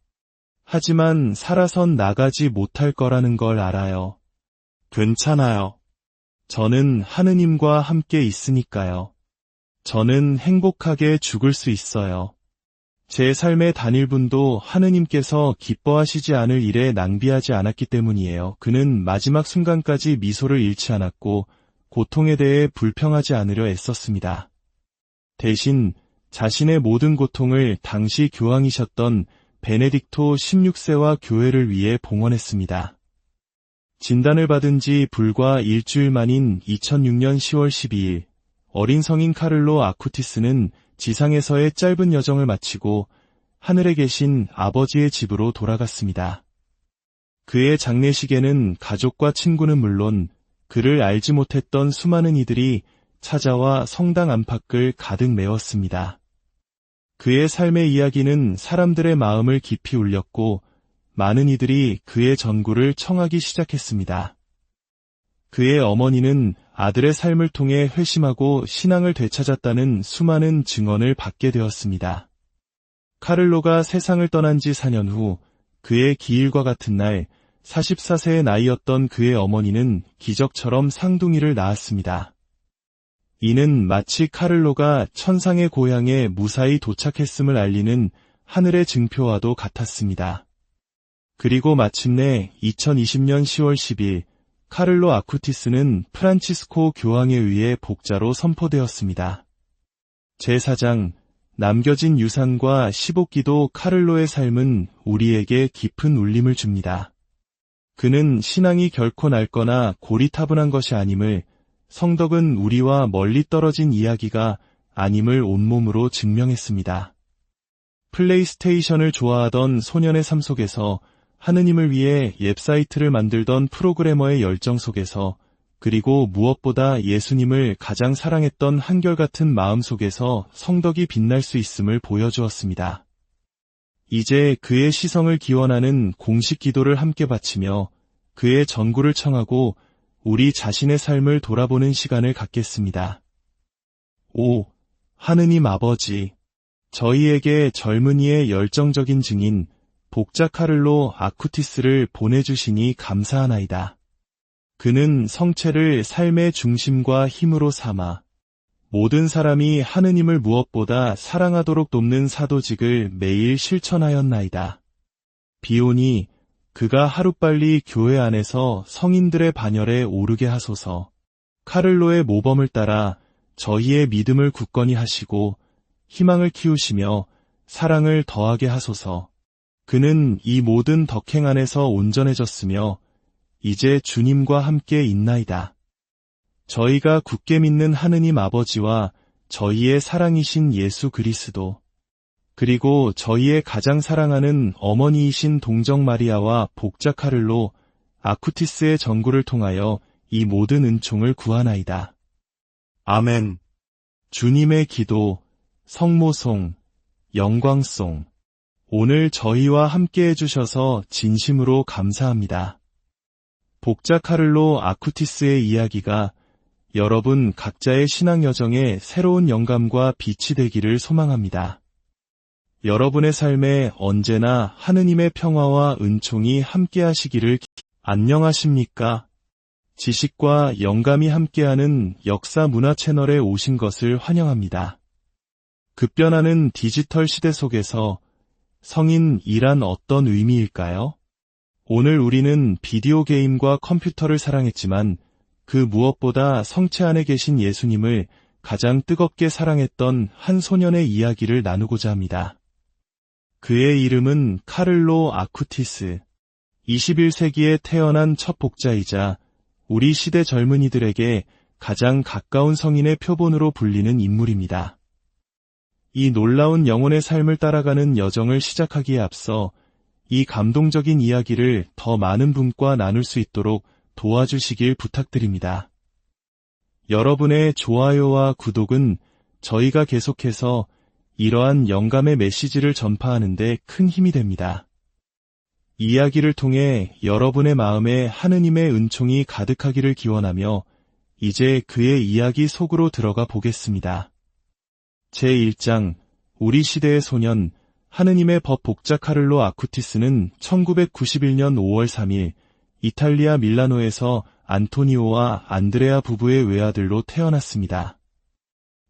[SPEAKER 1] 하지만 살아선 나가지 못할 거라는 걸 알아요. 괜찮아요. 저는 하느님과 함께 있으니까요. 저는 행복하게 죽을 수 있어요. 제 삶의 단일분도 하느님께서 기뻐하시지 않을 일에 낭비하지 않았기 때문이에요. 그는 마지막 순간까지 미소를 잃지 않았고 고통에 대해 불평하지 않으려 애썼습니다. 대신 자신의 모든 고통을 당시 교황이셨던 베네딕토 16세와 교회를 위해 봉헌했습니다. 진단을 받은 지 불과 일주일 만인 2006년 10월 12일, 어린 성인 카를로 아쿠티스는 지상에서의 짧은 여정을 마치고 하늘에 계신 아버지의 집으로 돌아갔습니다. 그의 장례식에는 가족과 친구는 물론 그를 알지 못했던 수많은 이들이 찾아와 성당 안팎을 가득 메웠습니다. 그의 삶의 이야기는 사람들의 마음을 깊이 울렸고 많은 이들이 그의 전구를 청하기 시작했습니다. 그의 어머니는 아들의 삶을 통해 회심하고 신앙을 되찾았다는 수많은 증언을 받게 되었습니다. 카를로가 세상을 떠난 지 4년 후 그의 기일과 같은 날 44세의 나이였던 그의 어머니는 기적처럼 쌍둥이를 낳았습니다. 이는 마치 카를로가 천상의 고향에 무사히 도착했음을 알리는 하늘의 증표와도 같았습니다. 그리고 마침내 2020년 10월 10일 카를로 아쿠티스는 프란치스코 교황에 의해 복자로 선포되었습니다. 제4장 남겨진 유산과 15기도. 카를로의 삶은 우리에게 깊은 울림을 줍니다. 그는 신앙이 결코 낡거나 고리타분한 것이 아님을, 성덕은 우리와 멀리 떨어진 이야기가 아님을 온몸으로 증명했습니다. 플레이스테이션을 좋아하던 소년의 삶 속에서, 하느님을 위해 웹사이트를 만들던 프로그래머의 열정 속에서, 그리고 무엇보다 예수님을 가장 사랑했던 한결같은 마음 속에서 성덕이 빛날 수 있음을 보여주었습니다. 이제 그의 시성을 기원하는 공식 기도를 함께 바치며 그의 전구를 청하고 우리 자신의 삶을 돌아보는 시간을 갖겠습니다. 오, 하느님 아버지, 저희에게 젊은이의 열정적인 증인 복자 카를로 아쿠티스를 보내주시니 감사하나이다. 그는 성체를 삶의 중심과 힘으로 삼아 모든 사람이 하느님을 무엇보다 사랑하도록 돕는 사도직을 매일 실천하였나이다. 비오니 그가 하루빨리 교회 안에서 성인들의 반열에 오르게 하소서. 카를로의 모범을 따라 저희의 믿음을 굳건히 하시고 희망을 키우시며 사랑을 더하게 하소서. 그는 이 모든 덕행 안에서 온전해졌으며 이제 주님과 함께 있나이다. 저희가 굳게 믿는 하느님 아버지와 저희의 사랑이신 예수 그리스도, 그리고 저희의 가장 사랑하는 어머니이신 동정 마리아와 복자 카를로 아쿠티스의 전구를 통하여 이 모든 은총을 구하나이다. 아멘. 주님의 기도, 성모송, 영광송. 오늘 저희와 함께 해주셔서 진심으로 감사합니다. 복자 카를로 아쿠티스의 이야기가 여러분 각자의 신앙 여정에 새로운 영감과 빛이 되기를 소망합니다. 여러분의 삶에 언제나 하느님의 평화와 은총이 함께 하시기를. 안녕하십니까? 지식과 영감이 함께하는 역사 문화 채널에 오신 것을 환영합니다. 급변하는 디지털 시대 속에서 성인이란 어떤 의미일까요? 오늘 우리는 비디오 게임과 컴퓨터를 사랑했지만 그 무엇보다 성체 안에 계신 예수님을 가장 뜨겁게 사랑했던 한 소년의 이야기를 나누고자 합니다. 그의 이름은 카를로 아쿠티스. 21세기에 태어난 첫 복자이자 우리 시대 젊은이들에게 가장 가까운 성인의 표본으로 불리는 인물입니다. 이 놀라운 영혼의 삶을 따라가는 여정을 시작하기에 앞서 이 감동적인 이야기를 더 많은 분과 나눌 수 있도록 도와주시길 부탁드립니다. 여러분의 좋아요와 구독은 저희가 계속해서 이러한 영감의 메시지를 전파하는 데 큰 힘이 됩니다. 이야기를 통해 여러분의 마음에 하느님의 은총이 가득하기를 기원하며 이제 그의 이야기 속으로 들어가 보겠습니다. 제1장 우리 시대의 소년 하느님의 법 복자 카를로 아쿠티스는 1991년 5월 3일 이탈리아 밀라노에서 안토니오와 안드레아 부부의 외아들로 태어났습니다.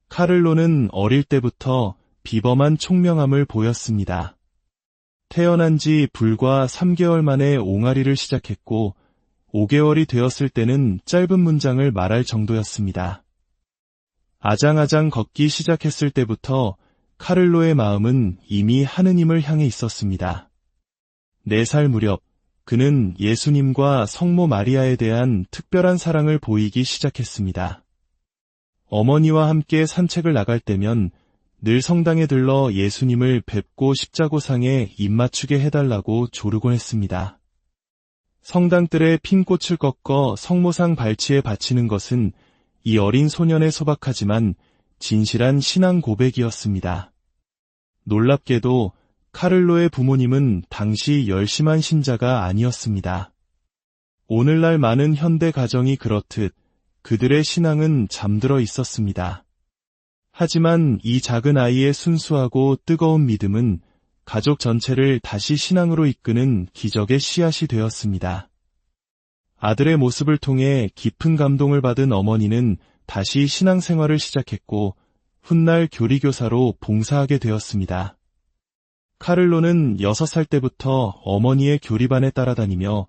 [SPEAKER 1] 카를로는 어릴 때부터 비범한 총명함을 보였습니다. 태어난 지 불과 3개월 만에 옹알이를 시작했고 5개월이 되었을 때는 짧은 문장을 말할 정도였습니다. 아장아장 걷기 시작했을 때부터 카를로의 마음은 이미 하느님을 향해 있었습니다. 4살 무렵 그는 예수님과 성모 마리아에 대한 특별한 사랑을 보이기 시작했습니다. 어머니와 함께 산책을 나갈 때면 늘 성당에 들러 예수님을 뵙고 십자고상에 입 맞추게 해달라고 조르곤 했습니다. 성당들의 핀 꽃을 꺾어 성모상 발치에 바치는 것은 이 어린 소년의 소박하지만 진실한 신앙 고백이었습니다. 놀랍게도 카를로의 부모님은 당시 열심한 신자가 아니었습니다. 오늘날 많은 현대 가정이 그렇듯 그들의 신앙은 잠들어 있었습니다. 하지만 이 작은 아이의 순수하고 뜨거운 믿음은 가족 전체를 다시 신앙으로 이끄는 기적의 씨앗이 되었습니다. 아들의 모습을 통해 깊은 감동을 받은 어머니는 다시 신앙생활을 시작했고 훗날 교리교사로 봉사하게 되었습니다. 카를로는 6살 때부터 어머니의 교리반에 따라다니며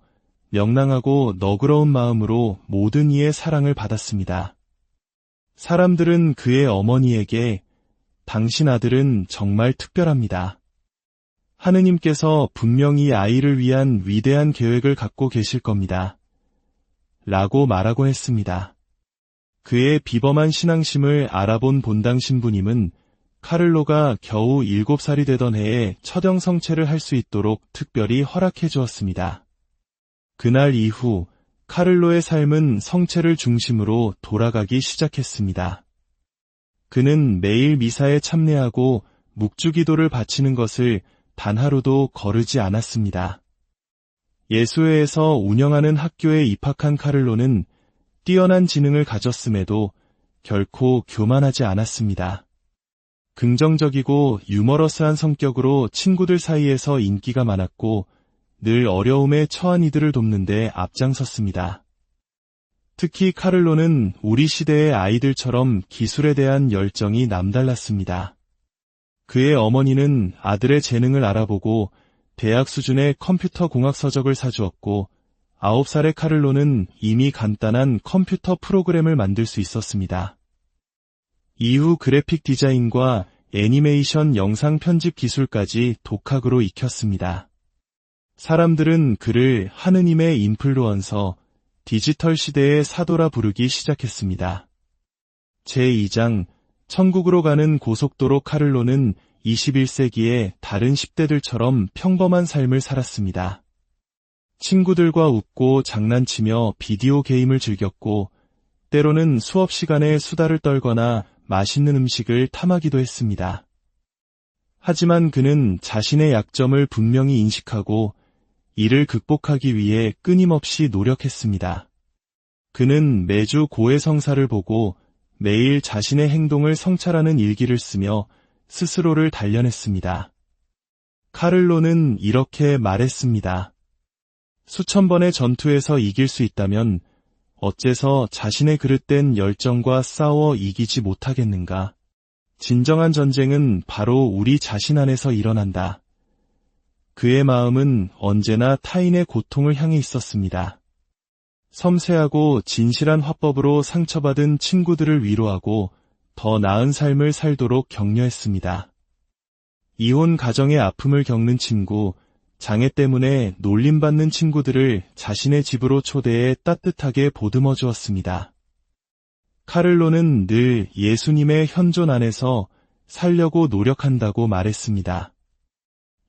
[SPEAKER 1] 명랑하고 너그러운 마음으로 모든 이의 사랑을 받았습니다. 사람들은 그의 어머니에게 당신 아들은 정말 특별합니다. 하느님께서 분명히 아이를 위한 위대한 계획을 갖고 계실 겁니다. 라고 말하곤 했습니다. 그의 비범한 신앙심을 알아본 본당 신부님은 카를로가 겨우 7살이 되던 해에 처형 성체를 할 수 있도록 특별히 허락해 주었습니다. 그날 이후 카를로의 삶은 성체를 중심으로 돌아가기 시작했습니다. 그는 매일 미사에 참례하고 묵주기도를 바치는 것을 단 하루도 거르지 않았습니다. 예수회에서 운영하는 학교에 입학한 카를로는 뛰어난 지능을 가졌음에도 결코 교만하지 않았습니다. 긍정적이고 유머러스한 성격으로 친구들 사이에서 인기가 많았고 늘 어려움에 처한 이들을 돕는 데 앞장섰습니다. 특히 카를로는 우리 시대의 아이들처럼 기술에 대한 열정이 남달랐습니다. 그의 어머니는 아들의 재능을 알아보고 대학 수준의 컴퓨터 공학 서적을 사주었고 9살의 카를로는 이미 간단한 컴퓨터 프로그램을 만들 수 있었습니다. 이후 그래픽 디자인과 애니메이션 영상 편집 기술까지 독학으로 익혔습니다. 사람들은 그를 하느님의 인플루언서, 디지털 시대의 사도라 부르기 시작했습니다. 제2장 천국으로 가는 고속도로 카를로는 21세기의 다른 10대들처럼 평범한 삶을 살았습니다. 친구들과 웃고 장난치며 비디오 게임을 즐겼고 때로는 수업 시간에 수다를 떨거나 맛있는 음식을 탐하기도 했습니다. 하지만 그는 자신의 약점을 분명히 인식하고 이를 극복하기 위해 끊임없이 노력했습니다. 그는 매주 고해성사를 보고 매일 자신의 행동을 성찰하는 일기를 쓰며 스스로를 단련했습니다. 카를로는 이렇게 말했습니다. 수천 번의 전투에서 이길 수 있다면 어째서 자신의 그릇된 열정과 싸워 이기지 못하겠는가? 진정한 전쟁은 바로 우리 자신 안에서 일어난다. 그의 마음은 언제나 타인의 고통을 향해 있었습니다. 섬세하고 진실한 화법으로 상처받은 친구들을 위로하고 더 나은 삶을 살도록 격려했습니다. 이혼 가정의 아픔을 겪는 친구, 장애 때문에 놀림받는 친구들을 자신의 집으로 초대해 따뜻하게 보듬어 주었습니다. 카를로는 늘 예수님의 현존 안에서 살려고 노력한다고 말했습니다.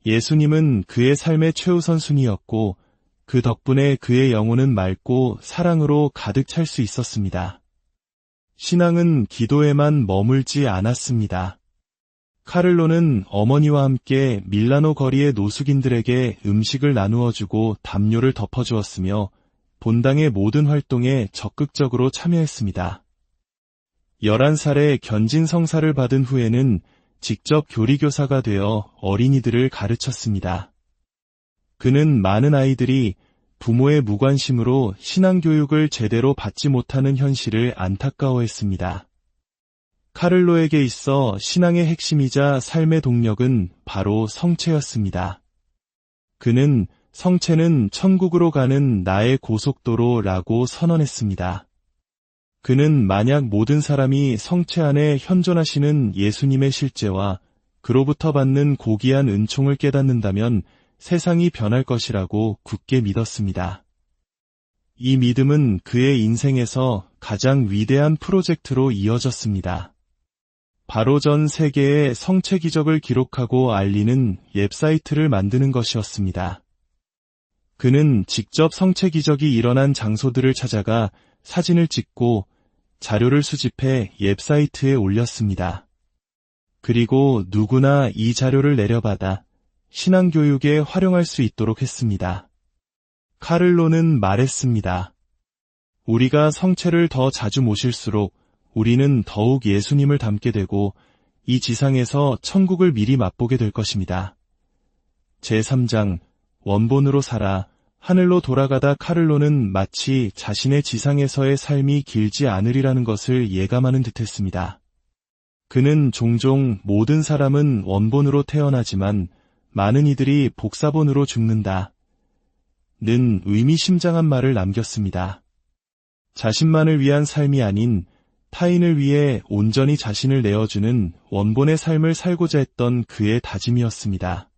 [SPEAKER 1] 예수님은 그의 삶의 최우선 순위였고 그 덕분에 그의 영혼은 맑고 사랑으로 가득 찰 수 있었습니다. 신앙은 기도에만 머물지 않았습니다. 카를로는 어머니와 함께 밀라노 거리의 노숙인들에게 음식을 나누어주고 담요를 덮어주었으며 본당의 모든 활동에 적극적으로 참여했습니다. 11살에 견진 성사를 받은 후에는 직접 교리교사가 되어 어린이들을 가르쳤습니다. 그는 많은 아이들이 부모의 무관심으로 신앙교육을 제대로 받지 못하는 현실을 안타까워했습니다. 카를로에게 있어 신앙의 핵심이자 삶의 동력은 바로 성체였습니다. 그는 성체는 천국으로 가는 나의 고속도로라고 선언했습니다. 그는 만약 모든 사람이 성체 안에 현존하시는 예수님의 실제와 그로부터 받는 고귀한 은총을 깨닫는다면 세상이 변할 것이라고 굳게 믿었습니다. 이 믿음은 그의 인생에서 가장 위대한 프로젝트로 이어졌습니다. 바로 전 세계의 성체 기적을 기록하고 알리는 웹사이트를 만드는 것이었습니다. 그는 직접 성체 기적이 일어난 장소들을 찾아가 사진을 찍고 자료를 수집해 웹사이트에 올렸습니다. 그리고 누구나 이 자료를 내려받아 신앙교육에 활용할 수 있도록 했습니다. 카를로는 말했습니다. 우리가 성체를 더 자주 모실수록 우리는 더욱 예수님을 닮게 되고 이 지상에서 천국을 미리 맛보게 될 것입니다. 제3장 원본으로 살아 하늘로 돌아가다 카를로는 마치 자신의 지상에서의 삶이 길지 않으리라는 것을 예감하는 듯했습니다. 그는 종종 모든 사람은 원본으로 태어나지만 많은 이들이 복사본으로 죽는다. 는 의미심장한 말을 남겼습니다. 자신만을 위한 삶이 아닌 타인을 위해 온전히 자신을 내어주는 원본의 삶을 살고자 했던 그의 다짐이었습니다.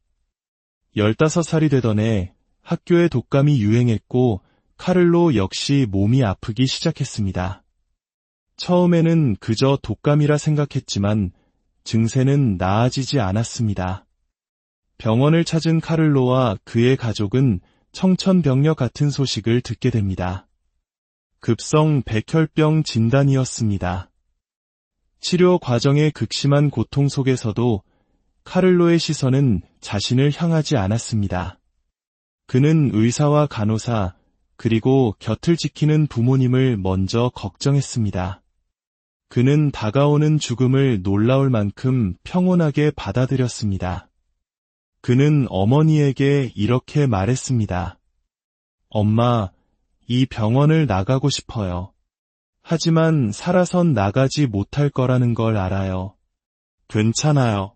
[SPEAKER 1] 15살이 되던 해 학교에 독감이 유행했고 카를로 역시 몸이 아프기 시작했습니다. 처음에는 그저 독감이라 생각했지만 증세는 나아지지 않았습니다. 병원을 찾은 카를로와 그의 가족은 청천벽력 같은 소식을 듣게 됩니다. 급성 백혈병 진단이었습니다. 치료 과정의 극심한 고통 속에서도 카를로의 시선은 자신을 향하지 않았습니다. 그는 의사와 간호사, 그리고 곁을 지키는 부모님을 먼저 걱정했습니다. 그는 다가오는 죽음을 놀라울 만큼 평온하게 받아들였습니다. 그는 어머니에게 이렇게 말했습니다. 엄마, 이 병원을 나가고 싶어요. 하지만 살아선 나가지 못할 거라는 걸 알아요. 괜찮아요.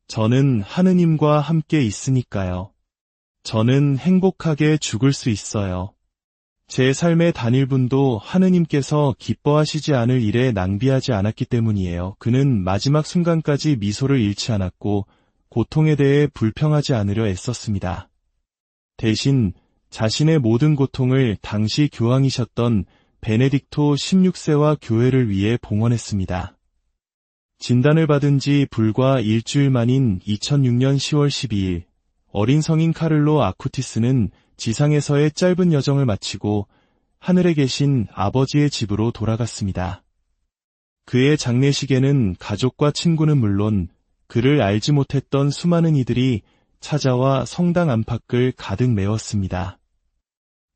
[SPEAKER 1] 저는 하느님과 함께 있으니까요. 저는 행복하게 죽을 수 있어요. 제 삶의 단일분도 하느님께서 기뻐하시지 않을 일에 낭비하지 않았기 때문이에요. 그는 마지막 순간까지 미소를 잃지 않았고 고통에 대해 불평하지 않으려 애썼습니다. 대신 자신의 모든 고통을 당시 교황이셨던 베네딕토 16세와 교회를 위해 봉헌했습니다. 진단을 받은 지 불과 일주일 만인 2006년 10월 12일, 어린 성인 카를로 아쿠티스는 지상에서의 짧은 여정을 마치고 하늘에 계신 아버지의 집으로 돌아갔습니다. 그의 장례식에는 가족과 친구는 물론 그를 알지 못했던 수많은 이들이 찾아와 성당 안팎을 가득 메웠습니다.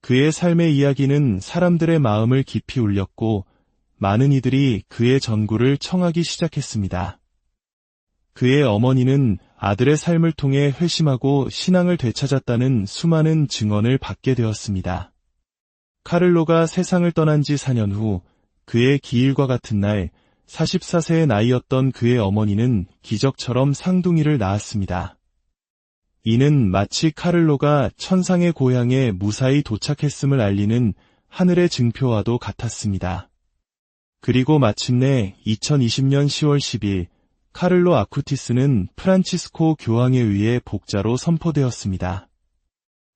[SPEAKER 1] 그의 삶의 이야기는 사람들의 마음을 깊이 울렸고 많은 이들이 그의 전구를 청하기 시작했습니다. 그의 어머니는 아들의 삶을 통해 회심하고 신앙을 되찾았다는 수많은 증언을 받게 되었습니다. 카를로가 세상을 떠난 지 4년 후 그의 기일과 같은 날 44세의 나이였던 그의 어머니는 기적처럼 쌍둥이를 낳았습니다. 이는 마치 카를로가 천상의 고향에 무사히 도착했음을 알리는 하늘의 증표와도 같았습니다. 그리고 마침내 2020년 10월 10일 카를로 아쿠티스는 프란치스코 교황에 의해 복자로 선포되었습니다.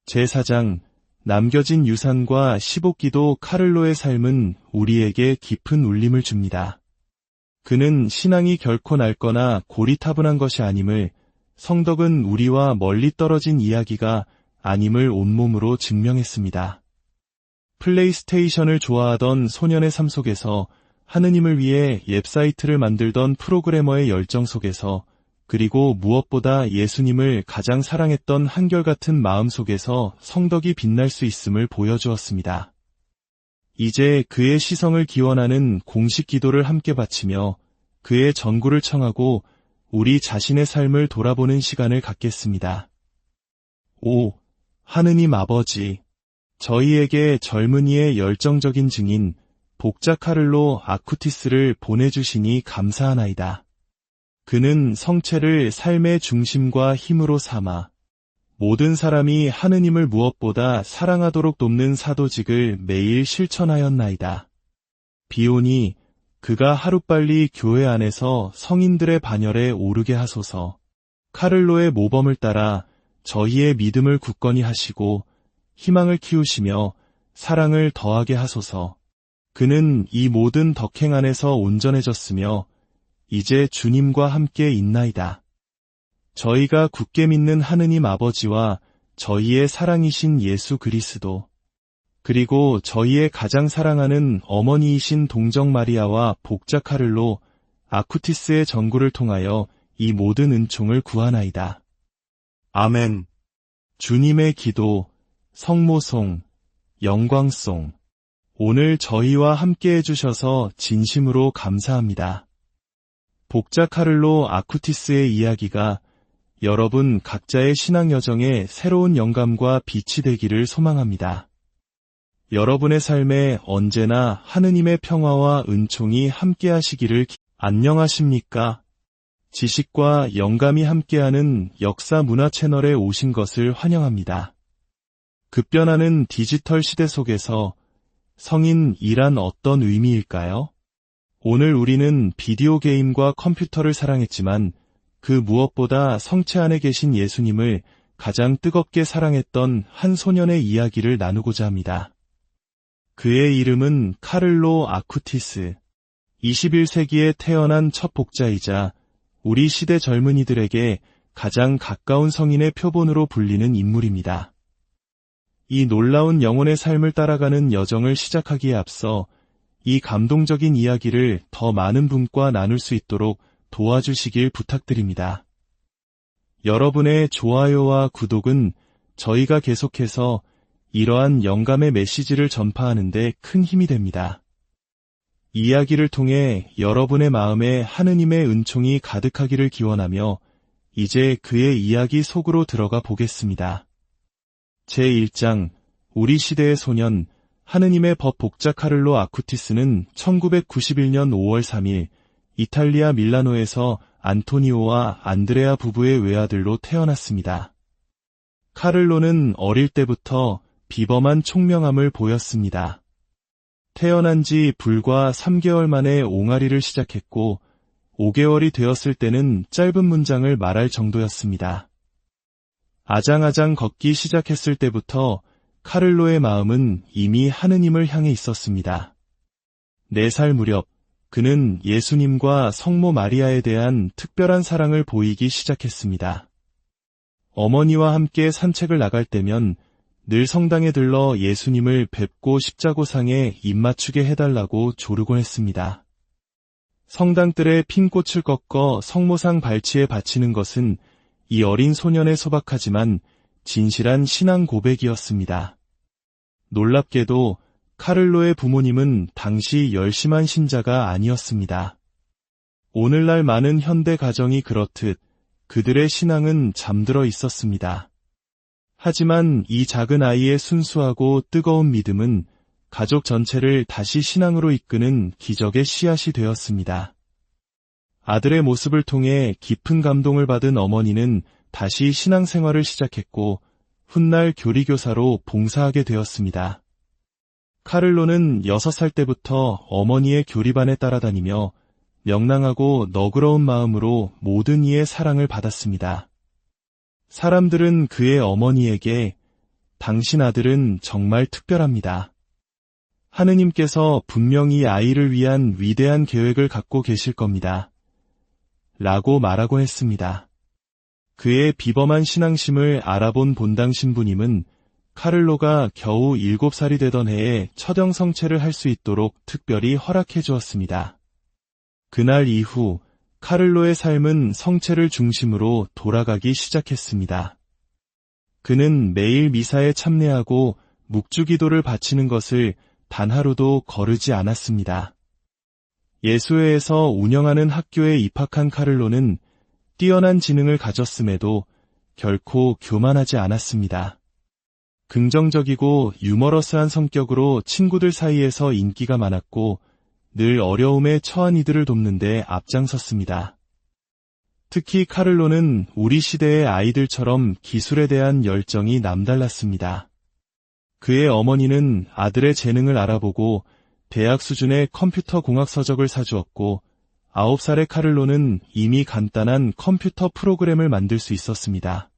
[SPEAKER 1] 제4장 남겨진 유산과 15기도. 카를로의 삶은 우리에게 깊은 울림을 줍니다. 그는 신앙이 결코 낡거나 고리타분한 것이 아님을, 성덕은 우리와 멀리 떨어진 이야기가 아님을 온몸으로 증명했습니다. 플레이스테이션을 좋아하던 소년의 삶 속에서, 하느님을 위해 웹사이트를 만들던 프로그래머의 열정 속에서, 그리고 무엇보다 예수님을 가장 사랑했던 한결같은 마음 속에서 성덕이 빛날 수 있음을 보여주었습니다. 이제 그의 시성을 기원하는 공식 기도를 함께 바치며 그의 전구를 청하고 우리 자신의 삶을 돌아보는 시간을 갖겠습니다. 오, 하느님 아버지, 저희에게 젊은이의 열정적인 증인 복자 카를로 아쿠티스를 보내주시니 감사하나이다. 그는 성체를 삶의 중심과 힘으로 삼아 모든 사람이 하느님을 무엇보다 사랑하도록 돕는 사도직을 매일 실천하였나이다. 비오니 그가 하루빨리 교회 안에서 성인들의 반열에 오르게 하소서. 카를로의 모범을 따라 저희의 믿음을 굳건히 하시고 희망을 키우시며 사랑을 더하게 하소서. 그는 이 모든 덕행 안에서 온전해졌으며 이제 주님과 함께 있나이다. 저희가 굳게 믿는 하느님 아버지와 저희의 사랑이신 예수 그리스도, 그리고 저희의 가장 사랑하는 어머니이신 동정 마리아와 복자 카를로 아쿠티스의 전구를 통하여 이 모든 은총을 구하나이다. 아멘. 주님의 기도, 성모송, 영광송. 오늘 저희와 함께 해주셔서 진심으로 감사합니다. 복자 카를로 아쿠티스의 이야기가 여러분 각자의 신앙 여정에 새로운 영감과 빛이 되기를 소망합니다. 여러분의 삶에 언제나 하느님의 평화와 은총이 함께 하시기를 안녕하십니까? 지식과 영감이 함께하는 역사 문화 채널에 오신 것을 환영합니다. 급변하는 디지털 시대 속에서 성인이란 어떤 의미일까요? 오늘 우리는 비디오 게임과 컴퓨터를 사랑했지만 그 무엇보다 성체 안에 계신 예수님을 가장 뜨겁게 사랑했던 한 소년의 이야기를 나누고자 합니다. 그의 이름은 카를로 아쿠티스. 21세기에 태어난 첫 복자이자 우리 시대 젊은이들에게 가장 가까운 성인의 표본으로 불리는 인물입니다. 이 놀라운 영혼의 삶을 따라가는 여정을 시작하기에 앞서 이 감동적인 이야기를 더 많은 분과 나눌 수 있도록 도와주시길 부탁드립니다. 여러분의 좋아요와 구독은 저희가 계속해서 이러한 영감의 메시지를 전파하는 데 큰 힘이 됩니다. 이야기를 통해 여러분의 마음에 하느님의 은총이 가득하기를 기원하며 이제 그의 이야기 속으로 들어가 보겠습니다. 제1장 우리 시대의 소년 하느님의 법 복자 카를로 아쿠티스는 1991년 5월 3일 이탈리아 밀라노에서 안토니오와 안드레아 부부의 외아들로 태어났습니다. 카를로는 어릴 때부터 비범한 총명함을 보였습니다. 태어난 지 불과 3개월 만에 옹알이를 시작했고 5개월이 되었을 때는 짧은 문장을 말할 정도였습니다. 아장아장 걷기 시작했을 때부터 카를로의 마음은 이미 하느님을 향해 있었습니다. 4살 무렵 그는 예수님과 성모 마리아에 대한 특별한 사랑을 보이기 시작했습니다. 어머니와 함께 산책을 나갈 때면 늘 성당에 들러 예수님을 뵙고 십자고상에 입맞추게 해달라고 조르곤 했습니다. 성당들의 핀 꽃을 꺾어 성모상 발치에 바치는 것은 이 어린 소년의 소박하지만 진실한 신앙 고백이었습니다. 놀랍게도 카를로의 부모님은 당시 열심한 신자가 아니었습니다. 오늘날 많은 현대 가정이 그렇듯 그들의 신앙은 잠들어 있었습니다. 하지만 이 작은 아이의 순수하고 뜨거운 믿음은 가족 전체를 다시 신앙으로 이끄는 기적의 씨앗이 되었습니다. 아들의 모습을 통해 깊은 감동을 받은 어머니는 다시 신앙생활을 시작했고 훗날 교리교사로 봉사하게 되었습니다. 카를로는 6살 때부터 어머니의 교리반에 따라다니며 명랑하고 너그러운 마음으로 모든 이의 사랑을 받았습니다. 사람들은 그의 어머니에게 당신 아들은 정말 특별합니다. 하느님께서 분명히 아이를 위한 위대한 계획을 갖고 계실 겁니다. 라고 말하곤 했습니다. 그의 비범한 신앙심을 알아본 본당 신부님은 카를로가 겨우 7살이 되던 해에 처형 성체를 할 수 있도록 특별히 허락해 주었습니다. 그날 이후 카를로의 삶은 성체를 중심으로 돌아가기 시작했습니다. 그는 매일 미사에 참례하고 묵주기도를 바치는 것을 단 하루도 거르지 않았습니다. 예수회에서 운영하는 학교에 입학한 카를로는 뛰어난 지능을 가졌음에도 결코 교만하지 않았습니다. 긍정적이고 유머러스한 성격으로 친구들 사이에서 인기가 많았고 늘 어려움에 처한 이들을 돕는 데 앞장섰습니다. 특히 카를로는 우리 시대의 아이들처럼 기술에 대한 열정이 남달랐습니다. 그의 어머니는 아들의 재능을 알아보고 대학 수준의 컴퓨터 공학 서적을 사주었고 9살의 카를로는 이미 간단한 컴퓨터 프로그램을 만들 수 있었습니다.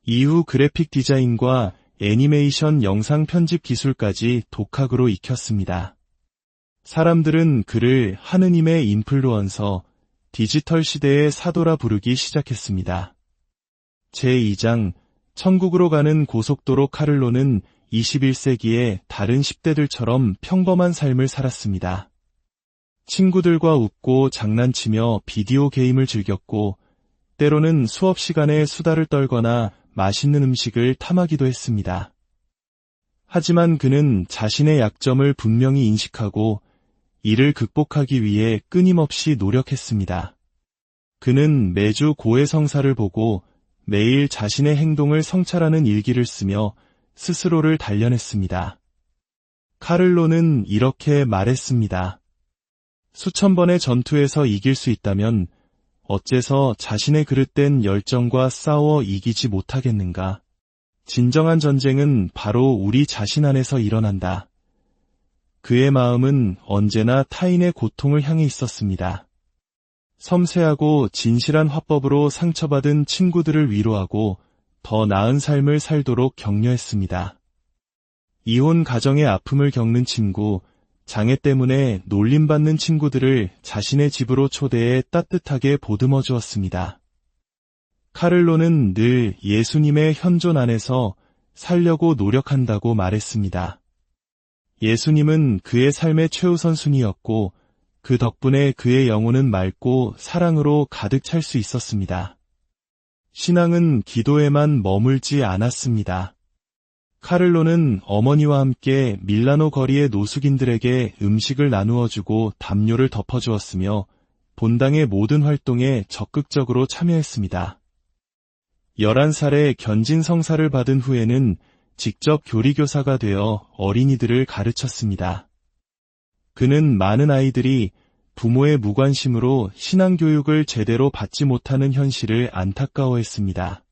[SPEAKER 1] 이후 그래픽 디자인과 애니메이션 영상 편집 기술까지 독학으로 익혔습니다. 사람들은 그를 하느님의 인플루언서, 디지털 시대의 사도라 부르기 시작했습니다. 제2장 천국으로 가는 고속도로 카를로는 21세기의 다른 10대들처럼 평범한 삶을 살았습니다. 친구들과 웃고 장난치며 비디오 게임을 즐겼고, 때로는 수업 시간에 수다를 떨거나 맛있는 음식을 탐하기도 했습니다. 하지만 그는 자신의 약점을 분명히 인식하고 이를 극복하기 위해 끊임없이 노력했습니다. 그는 매주 고해성사를 보고 매일 자신의 행동을 성찰하는 일기를 쓰며 스스로를 단련했습니다. 카를로는 이렇게 말했습니다. 수천 번의 전투에서 이길 수 있다면 어째서 자신의 그릇된 열정과 싸워 이기지 못하겠는가? 진정한 전쟁은 바로 우리 자신 안에서 일어난다. 그의 마음은 언제나 타인의 고통을 향해 있었습니다. 섬세하고 진실한 화법으로 상처받은 친구들을 위로하고 더 나은 삶을 살도록 격려했습니다. 이혼 가정의 아픔을 겪는 친구, 장애 때문에 놀림받는 친구들을 자신의 집으로 초대해 따뜻하게 보듬어 주었습니다. 카를로는 늘 예수님의 현존 안에서 살려고 노력한다고 말했습니다. 예수님은 그의 삶의 최우선 순위였고 그 덕분에 그의 영혼은 맑고 사랑으로 가득 찰 수 있었습니다. 신앙은 기도에만 머물지 않았습니다. 카를로는 어머니와 함께 밀라노 거리의 노숙인들에게 음식을 나누어주고 담요를 덮어주었으며 본당의 모든 활동에 적극적으로 참여했습니다. 11살에 견진 성사를 받은 후에는 직접 교리교사가 되어 어린이들을 가르쳤습니다. 그는 많은 아이들이 부모의 무관심으로 신앙교육을 제대로 받지 못하는 현실을 안타까워했습니다.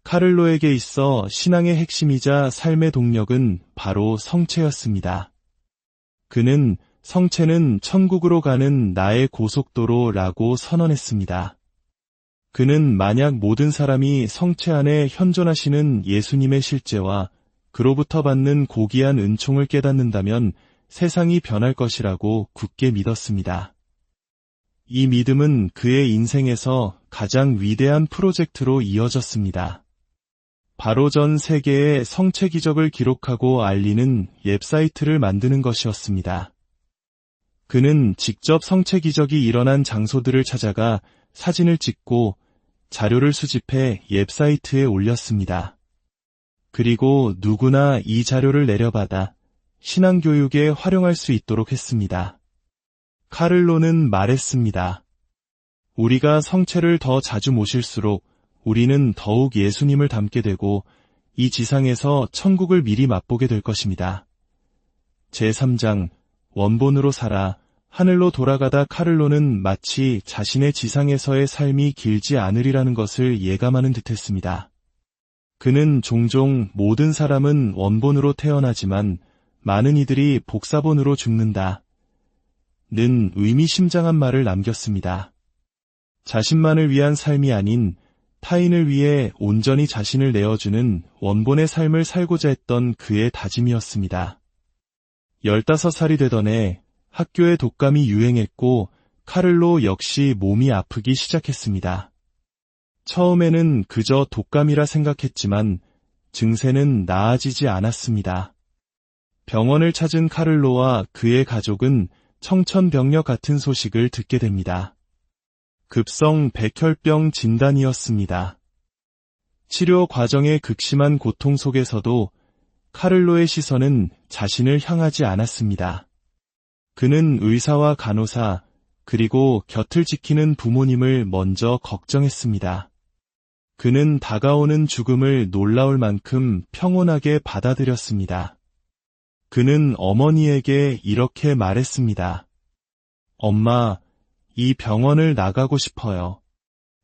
[SPEAKER 1] 카를로에게 있어 신앙의 핵심이자 삶의 동력은 바로 성체였습니다. 그는 성체는 천국으로 가는 나의 고속도로라고 선언했습니다. 그는 만약 모든 사람이 성체 안에 현존하시는 예수님의 실제와 그로부터 받는 고귀한 은총을 깨닫는다면 세상이 변할 것이라고 굳게 믿었습니다. 이 믿음은 그의 인생에서 가장 위대한 프로젝트로 이어졌습니다. 바로 전 세계의 성체 기적을 기록하고 알리는 웹사이트를 만드는 것이었습니다. 그는 직접 성체 기적이 일어난 장소들을 찾아가 사진을 찍고 자료를 수집해 웹사이트에 올렸습니다. 그리고 누구나 이 자료를 내려받아 신앙교육에 활용할 수 있도록 했습니다. 카를로는 말했습니다. 우리가 성체를 더 자주 모실수록 우리는 더욱 예수님을 닮게 되고 이 지상에서 천국을 미리 맛보게 될 것입니다. 제3장 원본으로 살아 하늘로 돌아가다 카를로는 마치 자신의 지상에서의 삶이 길지 않으리라는 것을 예감하는 듯했습니다. 그는 종종 모든 사람은 원본으로 태어나지만 많은 이들이 복사본으로 죽는다. 는 의미심장한 말을 남겼습니다. 자신만을 위한 삶이 아닌 타인을 위해 온전히 자신을 내어주는 원본의 삶을 살고자 했던 그의 다짐이었습니다. 15살이 되던 해 학교에 독감이 유행했고 카를로 역시 몸이 아프기 시작했습니다. 처음에는 그저 독감이라 생각했지만 증세는 나아지지 않았습니다. 병원을 찾은 카를로와 그의 가족은 청천벽력 같은 소식을 듣게 됩니다. 급성 백혈병 진단이었습니다. 치료 과정의 극심한 고통 속에서도 카를로의 시선은 자신을 향하지 않았습니다. 그는 의사와 간호사, 그리고 곁을 지키는 부모님을 먼저 걱정했습니다. 그는 다가오는 죽음을 놀라울 만큼 평온하게 받아들였습니다. 그는 어머니에게 이렇게 말했습니다. 엄마, 이 병원을 나가고 싶어요.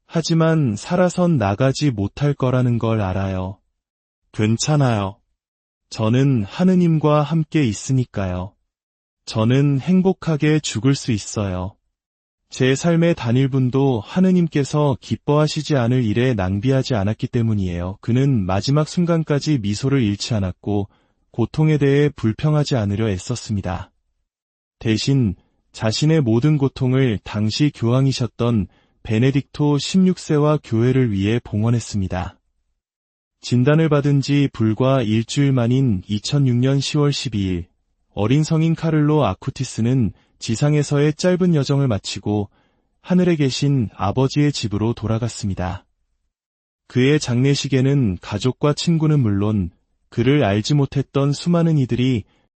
[SPEAKER 1] 하지만 살아선 나가지 못할 거라는 걸 알아요. 괜찮아요. 저는 하느님과 함께 있으니까요. 저는 행복하게 죽을 수 있어요. 제 삶의 단일분도 하느님께서 기뻐하시지 않을 일에 낭비하지 않았기 때문이에요. 그는 마지막 순간까지 미소를 잃지 않았고 고통에 대해 불평하지 않으려 애썼습니다. 대신 자신의 모든 고통을 당시 교황이셨던 베네딕토 16세와 교회를 위해 봉헌했습니다. 진단을 받은 지 불과 일주일 만인 2006년 10월 12일, 어린 성인 카를로 아쿠티스는 지상에서의 짧은 여정을 마치고 하늘에 계신 아버지의 집으로 돌아갔습니다. 그의 장례식에는 가족과 친구는 물론 그를 알지 못했던 수많은 이들이